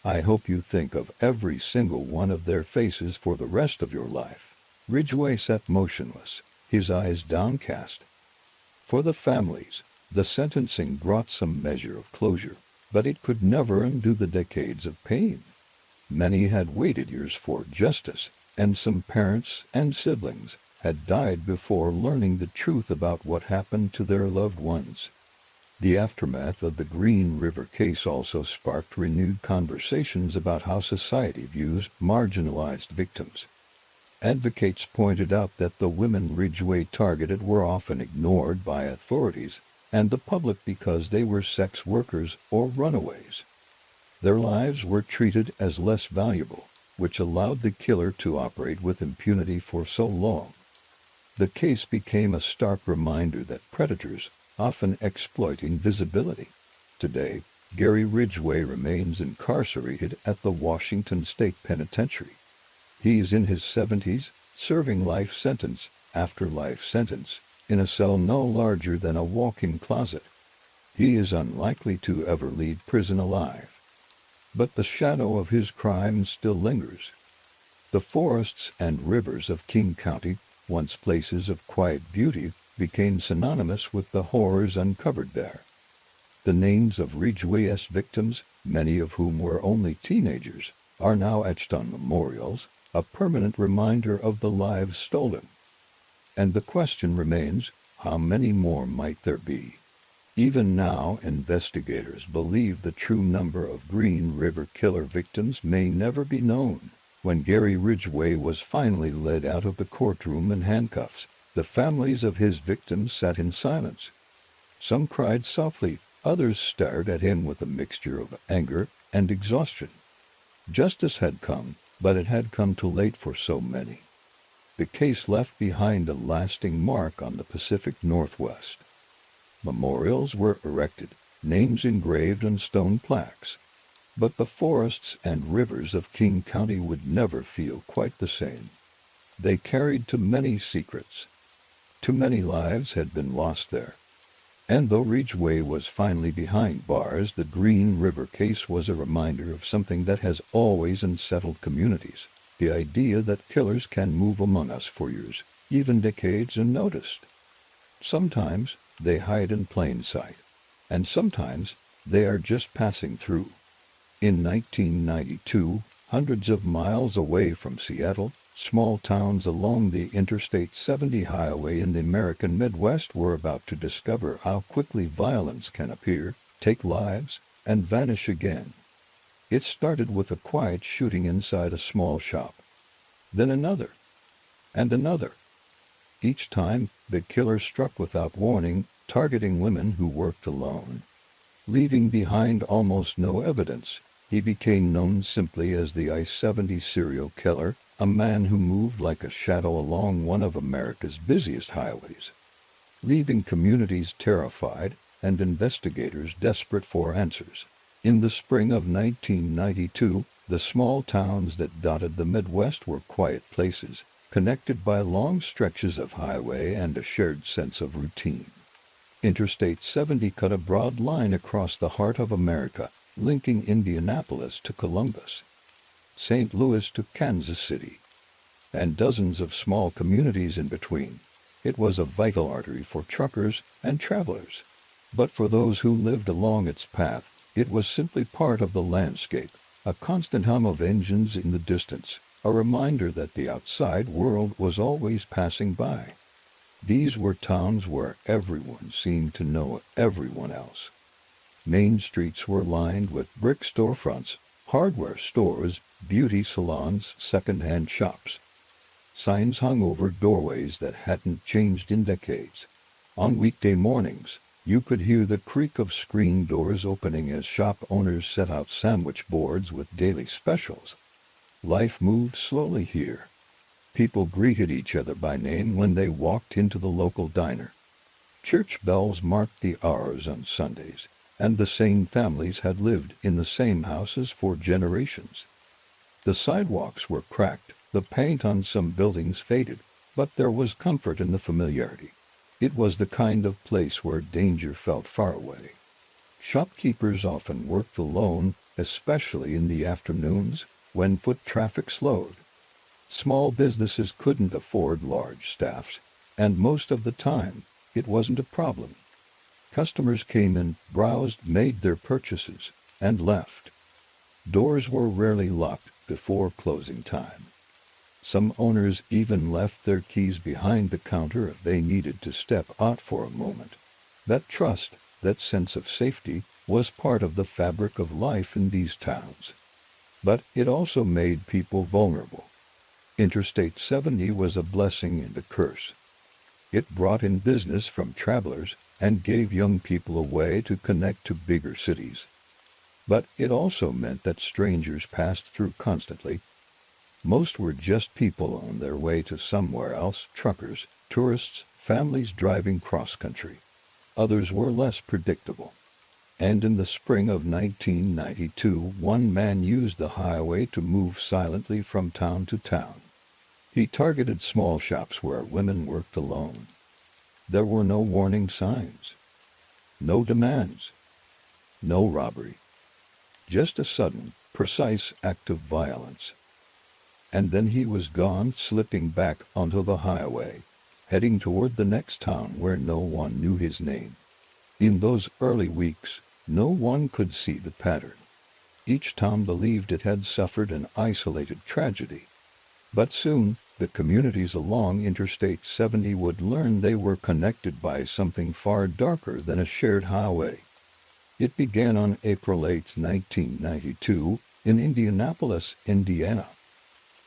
I hope you think of every single one of their faces for the rest of your life." Ridgway sat motionless, his eyes downcast. For the families, the sentencing brought some measure of closure, but it could never undo the decades of pain. Many had waited years for justice, and some parents and siblings had died before learning the truth about what happened to their loved ones. The aftermath of the Green River case also sparked renewed conversations about how society views marginalized victims. Advocates pointed out that the women Ridgway targeted were often ignored by authorities and the public because they were sex workers or runaways. Their lives were treated as less valuable, which allowed the killer to operate with impunity for so long. The case became a stark reminder that predators often exploit invisibility. Today, Gary Ridgway remains incarcerated at the Washington State Penitentiary. He is in his 70s, serving life sentence after life sentence in a cell no larger than a walk-in closet. He is unlikely to ever leave prison alive. But the shadow of his crime still lingers. The forests and rivers of King County, once places of quiet beauty, became synonymous with the horrors uncovered there. The names of Ridgway's victims, many of whom were only teenagers, are now etched on memorials, a permanent reminder of the lives stolen. And the question remains, how many more might there be? Even now, investigators believe the true number of Green River killer victims may never be known. When Gary Ridgway was finally led out of the courtroom in handcuffs, the families of his victims sat in silence. Some cried softly, others stared at him with a mixture of anger and exhaustion. Justice had come, but it had come too late for so many. The case left behind a lasting mark on the Pacific Northwest. Memorials were erected, names engraved on stone plaques. But the forests and rivers of King County would never feel quite the same. They carried too many secrets. Too many lives had been lost there. And though Ridgway was finally behind bars, the Green River case was a reminder of something that has always unsettled communities: the idea that killers can move among us for years, even decades, unnoticed. Sometimes they hide in plain sight, and sometimes they are just passing through. In 1992, hundreds of miles away from Seattle, small towns along the Interstate 70 highway in the American Midwest were about to discover how quickly violence can appear, take lives, and vanish again. It started with a quiet shooting inside a small shop. Then another, and another. Each time, the killer struck without warning, targeting women who worked alone. Leaving behind almost no evidence, he became known simply as the I-70 serial killer, a man who moved like a shadow along one of America's busiest highways, leaving communities terrified and investigators desperate for answers. In the spring of 1992, the small towns that dotted the Midwest were quiet places, connected by long stretches of highway and a shared sense of routine. Interstate 70 cut a broad line across the heart of America, linking Indianapolis to Columbus, St. Louis to Kansas City, and dozens of small communities in between. It was a vital artery for truckers and travelers. But for those who lived along its path, it was simply part of the landscape, a constant hum of engines in the distance, a reminder that the outside world was always passing by. These were towns where everyone seemed to know everyone else. Main streets were lined with brick storefronts, hardware stores, beauty salons, second-hand shops. Signs hung over doorways that hadn't changed in decades. On weekday mornings, you could hear the creak of screen doors opening as shop owners set out sandwich boards with daily specials. Life moved slowly here. People greeted each other by name when they walked into the local diner. Church bells marked the hours on Sundays, and the same families had lived in the same houses for generations. The sidewalks were cracked, the paint on some buildings faded, but there was comfort in the familiarity. It was the kind of place where danger felt far away. Shopkeepers often worked alone, especially in the afternoons, when foot traffic slowed. Small businesses couldn't afford large staffs, and most of the time, it wasn't a problem. Customers came in, browsed, made their purchases, and left. Doors were rarely locked before closing time. Some owners even left their keys behind the counter if they needed to step out for a moment. That trust, that sense of safety, was part of the fabric of life in these towns. But it also made people vulnerable. Interstate 70 was a blessing and a curse. It brought in business from travelers and gave young people a way to connect to bigger cities. But it also meant that strangers passed through constantly. Most were just people on their way to somewhere else: truckers, tourists, families driving cross-country. Others were less predictable. And in the spring of 1992, one man used the highway to move silently from town to town. He targeted small shops where women worked alone. There were no warning signs, no demands, no robbery. Just a sudden, precise act of violence. And then he was gone, slipping back onto the highway, heading toward the next town where no one knew his name. In those early weeks, no one could see the pattern. Each town believed it had suffered an isolated tragedy. But soon, the communities along Interstate 70 would learn they were connected by something far darker than a shared highway. It began on April 8, 1992, in Indianapolis, Indiana.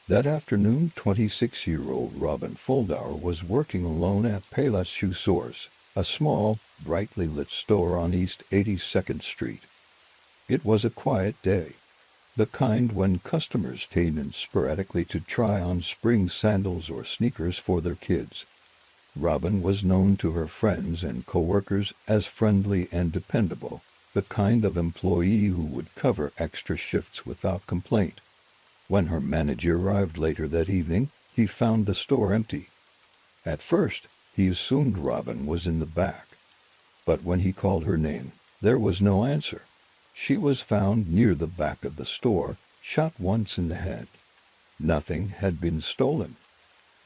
That afternoon, 26-year-old Robin Fuldauer was working alone at Payless Shoe Source, a small, brightly lit store on East 82nd Street. It was a quiet day, the kind when customers came in sporadically to try on spring sandals or sneakers for their kids. Robin was known to her friends and coworkers as friendly and dependable, the kind of employee who would cover extra shifts without complaint. When her manager arrived later that evening, he found the store empty. At first, He assumed Robin was in the back, but when he called her name, there was no answer. She was found near the back of the store, shot once in the head. Nothing had been stolen.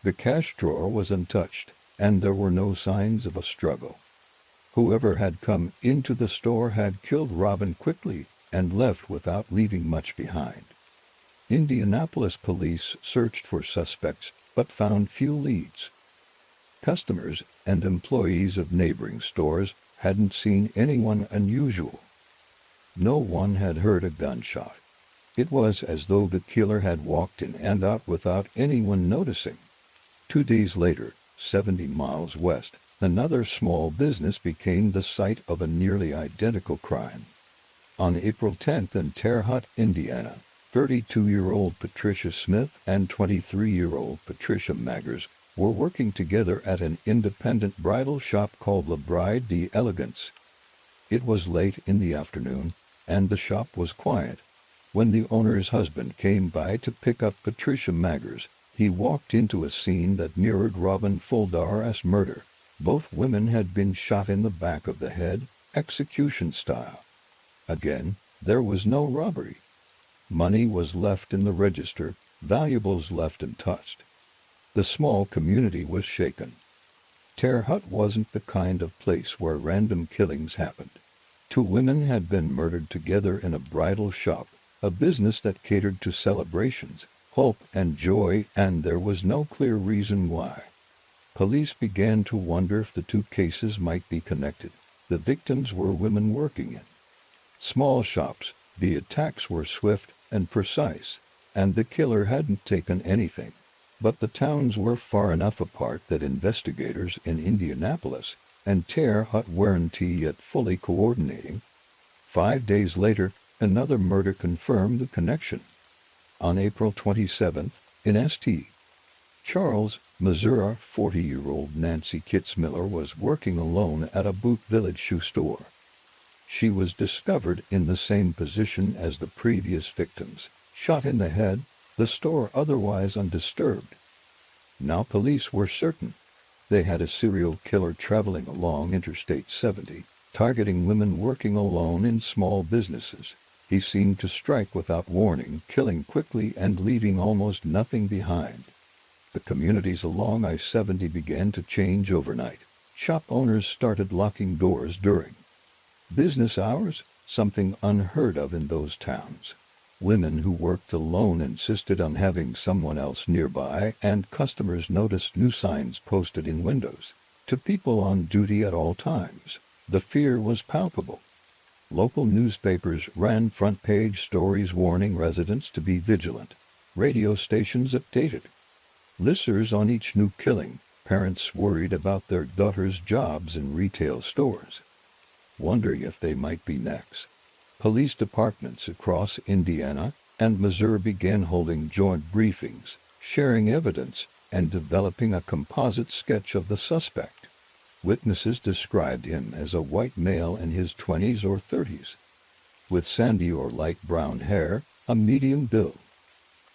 The cash drawer was untouched, and there were no signs of a struggle. Whoever had come into the store had killed Robin quickly and left without leaving much behind. Indianapolis police searched for suspects but found few leads. Customers and employees of neighboring stores hadn't seen anyone unusual. No one had heard a gunshot. It was as though the killer had walked in and out without anyone noticing. 2 days later, 70 miles west, another small business became the site of a nearly identical crime. On April 10th in Terre Haute, Indiana, 32-year-old Patricia Smith and 23-year-old Patricia Maggers were working together at an independent bridal shop called La Bride d'Elegance. It was late in the afternoon, and the shop was quiet. When the owner's husband came by to pick up Patricia Maggers, he walked into a scene that mirrored Robin Fuldar's murder. Both women had been shot in the back of the head, execution style. Again, there was no robbery. Money was left in the register, valuables left untouched. The small community was shaken. Terre Haute wasn't the kind of place where random killings happened. 2 women had been murdered together in a bridal shop, a business that catered to celebrations, hope, and joy, and there was no clear reason why. Police began to wonder if the 2 cases might be connected. The victims were women working in small shops, the attacks were swift and precise, and the killer hadn't taken anything. But the towns were far enough apart that investigators in Indianapolis and Terre Haute weren't yet fully coordinating. 5 days later, another murder confirmed the connection. On April 27th, in St. Charles, Missouri, 40-year-old Nancy Kitzmiller was working alone at a Boot Village shoe store. She was discovered in the same position as the previous victims, shot in the head, the store otherwise undisturbed. Now police were certain. They had a serial killer traveling along Interstate 70, targeting women working alone in small businesses. He seemed to strike without warning, killing quickly and leaving almost nothing behind. The communities along I-70 began to change overnight. Shop owners started locking doors during business hours, something unheard of in those towns. Women who worked alone insisted on having someone else nearby, and customers noticed new signs posted in windows. To people on duty at all times, the fear was palpable. Local newspapers ran front-page stories warning residents to be vigilant. Radio stations updated listeners on each new killing. Parents worried about their daughters' jobs in retail stores, wondering if they might be next. Police departments across Indiana and Missouri began holding joint briefings, sharing evidence, and developing a composite sketch of the suspect. Witnesses described him as a white male in his 20s or 30s, with sandy or light brown hair, a medium build,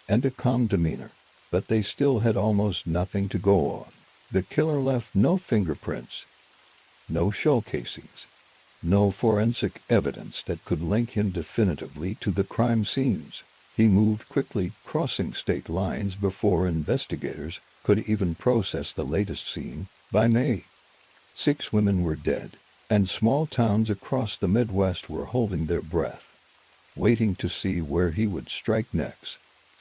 and a calm demeanor, but they still had almost nothing to go on. The killer left no fingerprints, no shell casings, no forensic evidence that could link him definitively to the crime scenes. He moved quickly, crossing state lines before investigators could even process the latest scene. By May, 6 women were dead, and small towns across the Midwest were holding their breath, waiting to see where he would strike next.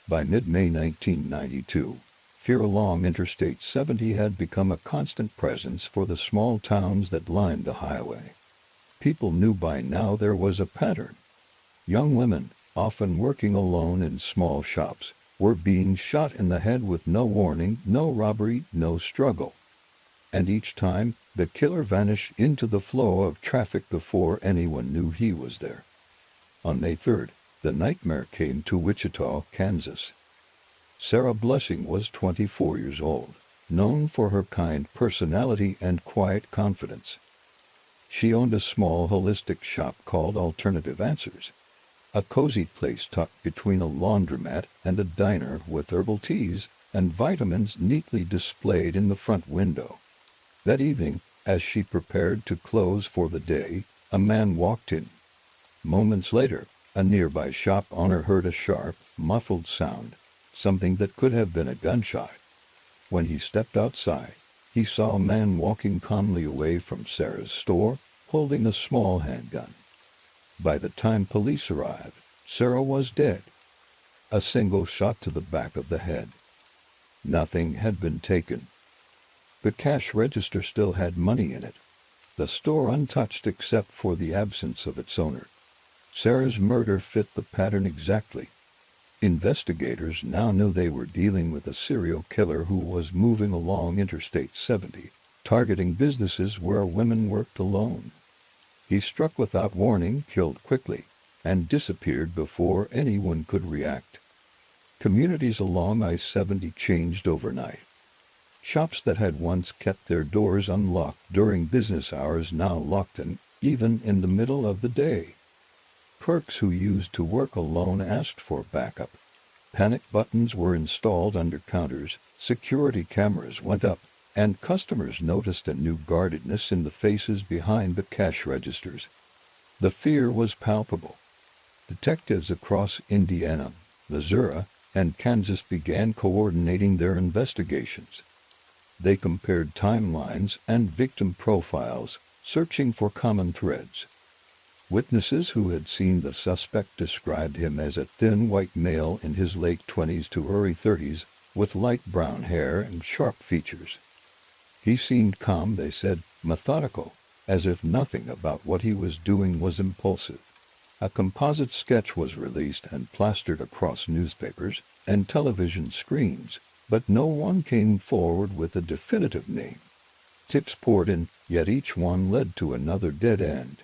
By mid-May 1992, fear along Interstate 70 had become a constant presence for the small towns that lined the highway. People knew by now there was a pattern. Young women, often working alone in small shops, were being shot in the head with no warning, no robbery, no struggle. And each time, the killer vanished into the flow of traffic before anyone knew he was there. On May 3rd, the nightmare came to Wichita, Kansas. Sarah Blessing was 24 years old, known for her kind personality and quiet confidence. She owned a small holistic shop called Alternative Answers, a cozy place tucked between a laundromat and a diner with herbal teas and vitamins neatly displayed in the front window. That evening, as she prepared to close for the day, a man walked in. Moments later, a nearby shop owner heard a sharp, muffled sound, something that could have been a gunshot. When he stepped outside, he saw a man walking calmly away from Sarah's store, holding a small handgun. By the time police arrived, Sarah was dead. A single shot to the back of the head. Nothing had been taken. The cash register still had money in it, the store untouched except for the absence of its owner. Sarah's murder fit the pattern exactly. Investigators now knew they were dealing with a serial killer who was moving along Interstate 70, targeting businesses where women worked alone. He struck without warning, killed quickly, and disappeared before anyone could react. Communities along I-70 changed overnight. Shops that had once kept their doors unlocked during business hours now locked them, even in the middle of the day. Clerks who used to work alone asked for backup. Panic buttons were installed under counters, security cameras went up, and customers noticed a new guardedness in the faces behind the cash registers. The fear was palpable. Detectives across Indiana, Missouri, and Kansas began coordinating their investigations. They compared timelines and victim profiles, searching for common threads. Witnesses who had seen the suspect described him as a thin white male in his late 20s to early 30s, with light brown hair and sharp features. He seemed calm, they said, methodical, as if nothing about what he was doing was impulsive. A composite sketch was released and plastered across newspapers and television screens, but no one came forward with a definitive name. Tips poured in, yet each one led to another dead end.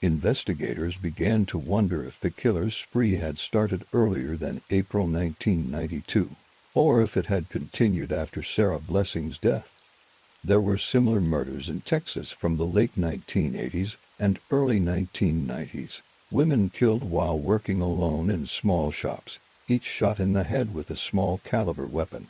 Investigators began to wonder if the killer's spree had started earlier than April 1992, or if it had continued after Sarah Blessing's death. There were similar murders in Texas from the late 1980s and early 1990s. Women killed while working alone in small shops, each shot in the head with a small caliber weapon.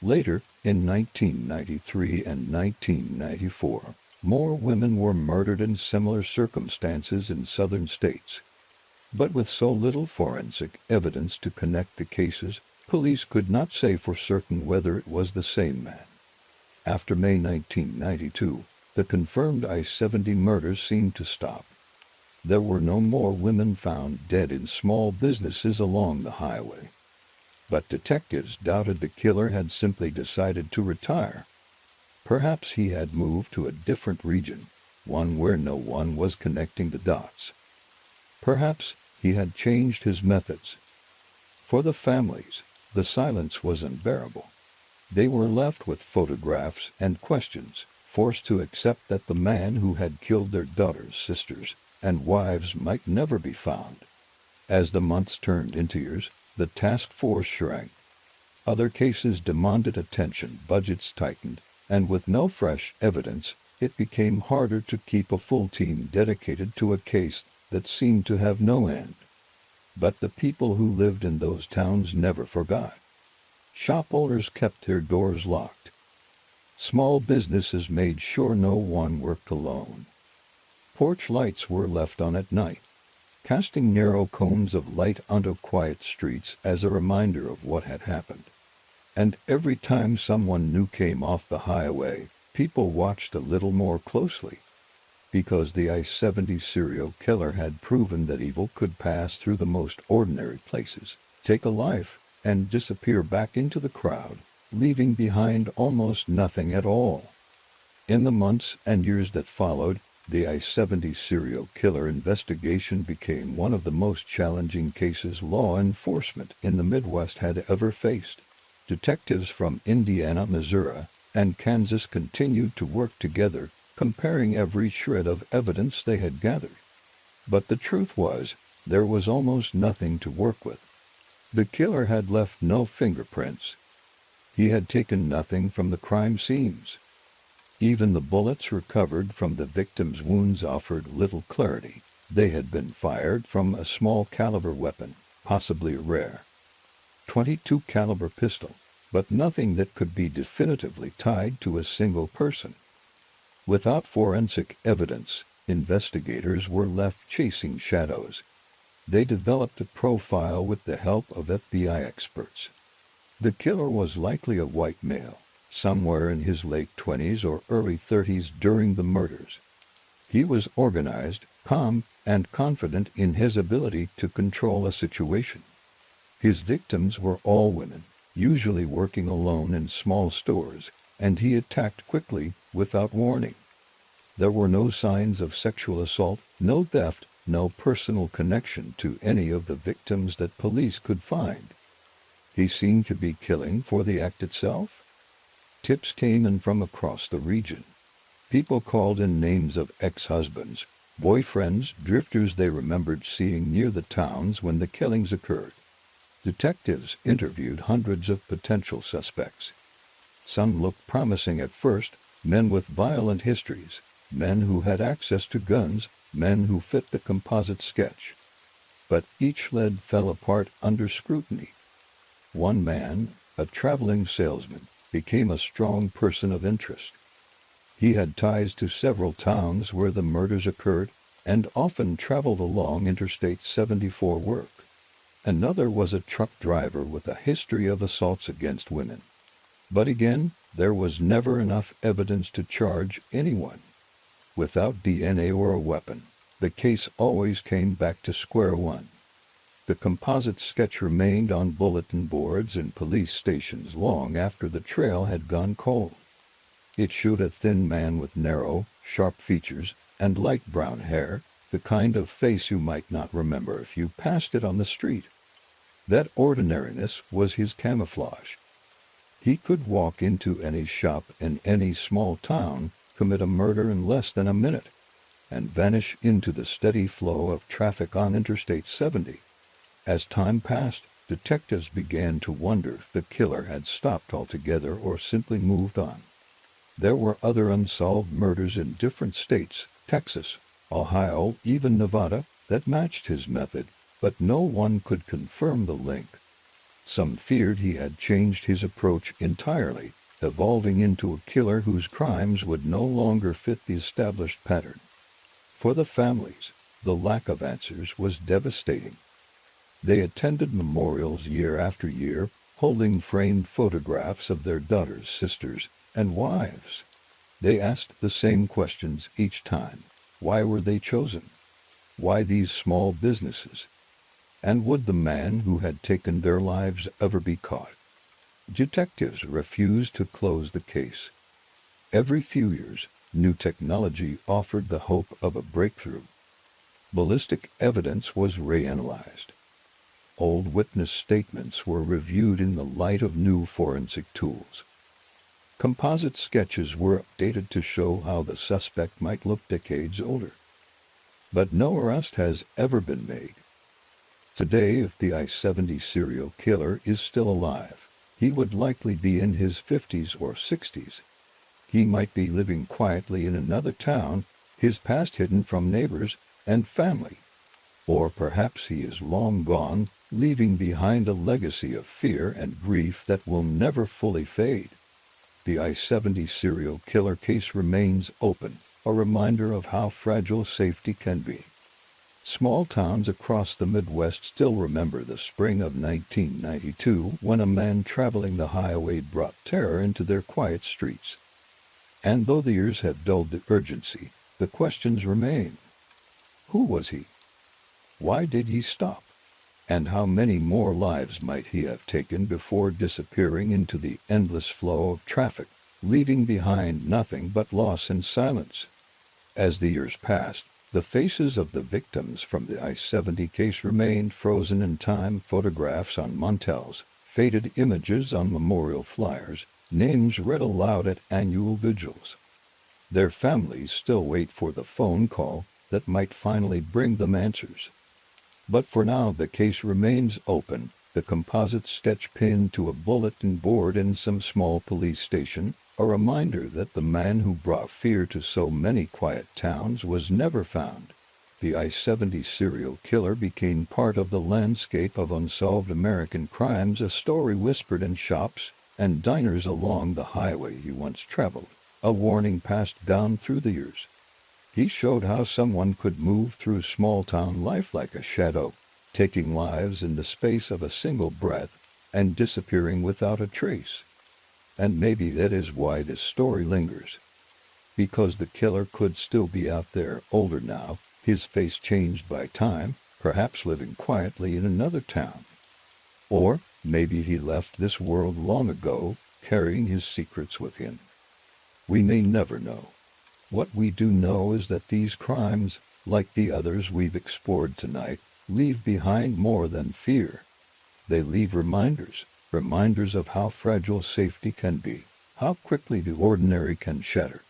Later, in 1993 and 1994, more women were murdered in similar circumstances in southern states. But with so little forensic evidence to connect the cases, police could not say for certain whether it was the same man. After May 1992, the confirmed I-70 murders seemed to stop. There were no more women found dead in small businesses along the highway. But detectives doubted the killer had simply decided to retire. Perhaps he had moved to a different region, one where no one was connecting the dots. Perhaps he had changed his methods. For the families, the silence was unbearable. They were left with photographs and questions, forced to accept that the man who had killed their daughters, sisters, and wives might never be found. As the months turned into years, the task force shrank. Other cases demanded attention, budgets tightened, and with no fresh evidence, it became harder to keep a full team dedicated to a case that seemed to have no end. But the people who lived in those towns never forgot. Shop owners kept their doors locked. Small businesses made sure no one worked alone. Porch lights were left on at night, casting narrow cones of light onto quiet streets as a reminder of what had happened. And every time someone new came off the highway, people watched a little more closely. Because the I-70 serial killer had proven that evil could pass through the most ordinary places, take a life, and disappear back into the crowd, leaving behind almost nothing at all. In the months and years that followed, the I-70 serial killer investigation became one of the most challenging cases law enforcement in the Midwest had ever faced. Detectives from Indiana, Missouri, and Kansas continued to work together, comparing every shred of evidence they had gathered. But the truth was, there was almost nothing to work with. The killer had left no fingerprints. He had taken nothing from the crime scenes. Even the bullets recovered from the victim's wounds offered little clarity. They had been fired from a small caliber weapon, possibly a rare .22 caliber pistol, but nothing that could be definitively tied to a single person. Without forensic evidence, investigators were left chasing shadows. They developed a profile with the help of FBI experts. The killer was likely a white male, somewhere in his late 20s or early 30s during the murders. He was organized, calm, and confident in his ability to control a situation. His victims were all women, usually working alone in small stores, and he attacked quickly, without warning. There were no signs of sexual assault, no theft, no personal connection to any of the victims that police could find. He seemed to be killing for the act itself. Tips came in from across the region. People called in names of ex-husbands, boyfriends, drifters they remembered seeing near the towns when the killings occurred. Detectives interviewed hundreds of potential suspects. Some looked promising at first, men with violent histories, men who had access to guns, men who fit the composite sketch. But each lead fell apart under scrutiny. One man, a traveling salesman, became a strong person of interest. He had ties to several towns where the murders occurred and often traveled along Interstate 74 work. Another was a truck driver with a history of assaults against women. But again, there was never enough evidence to charge anyone. Without DNA or a weapon, the case always came back to square one. The composite sketch remained on bulletin boards in police stations long after the trail had gone cold. It showed a thin man with narrow, sharp features and light brown hair, the kind of face you might not remember if you passed it on the street. That ordinariness was his camouflage. He could walk into any shop in any small town, commit a murder in less than a minute, and vanish into the steady flow of traffic on Interstate 70. As time passed, detectives began to wonder if the killer had stopped altogether or simply moved on. There were other unsolved murders in different states, Texas, Ohio, even Nevada, that matched his method, but no one could confirm the link. Some feared he had changed his approach entirely, evolving into a killer whose crimes would no longer fit the established pattern. For the families, the lack of answers was devastating. They attended memorials year after year, holding framed photographs of their daughters, sisters, and wives. They asked the same questions each time. Why were they chosen? Why these small businesses? And would the man who had taken their lives ever be caught? Detectives refused to close the case. Every few years, new technology offered the hope of a breakthrough. Ballistic evidence was reanalyzed. Old witness statements were reviewed in the light of new forensic tools. Composite sketches were updated to show how the suspect might look decades older. But no arrest has ever been made. Today, if the I-70 serial killer is still alive, he would likely be in his 50s or 60s. He might be living quietly in another town, his past hidden from neighbors and family. Or perhaps he is long gone, leaving behind a legacy of fear and grief that will never fully fade. The I-70 serial killer case remains open, a reminder of how fragile safety can be. Small towns across the Midwest still remember the spring of 1992 when a man traveling the highway brought terror into their quiet streets. And though the years have dulled the urgency, the questions remain. Who was he? Why did he stop? And how many more lives might he have taken before disappearing into the endless flow of traffic, leaving behind nothing but loss and silence? As the years passed, the faces of the victims from the I-70 case remained frozen in time, photographs on mantels, faded images on memorial flyers, names read aloud at annual vigils. Their families still wait for the phone call that might finally bring them answers. But for now the case remains open, the composite sketch pinned to a bulletin board in some small police station, a reminder that the man who brought fear to so many quiet towns was never found. The I-70 serial killer became part of the landscape of unsolved American crimes, a story whispered in shops and diners along the highway he once traveled. a warning passed down through the years. He showed how someone could move through small-town life like a shadow, taking lives in the space of a single breath and disappearing without a trace. And maybe that is why this story lingers. Because the killer could still be out there, older now, his face changed by time, perhaps living quietly in another town. Or maybe he left this world long ago, carrying his secrets with him. We may never know. What we do know is that these crimes, like the others we've explored tonight, leave behind more than fear. They leave reminders, reminders of how fragile safety can be, how quickly the ordinary can shatter.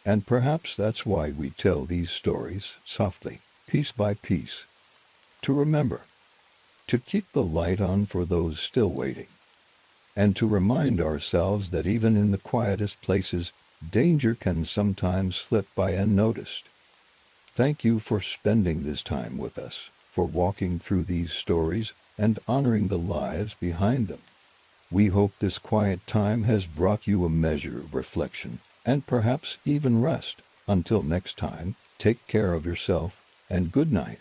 And perhaps that's why we tell these stories softly, piece by piece. To remember, to keep the light on for those still waiting, and to remind ourselves that even in the quietest places, danger can sometimes slip by unnoticed. Thank you for spending this time with us, for walking through these stories and honoring the lives behind them. We hope this quiet time has brought you a measure of reflection and perhaps even rest. Until next time, take care of yourself and good night.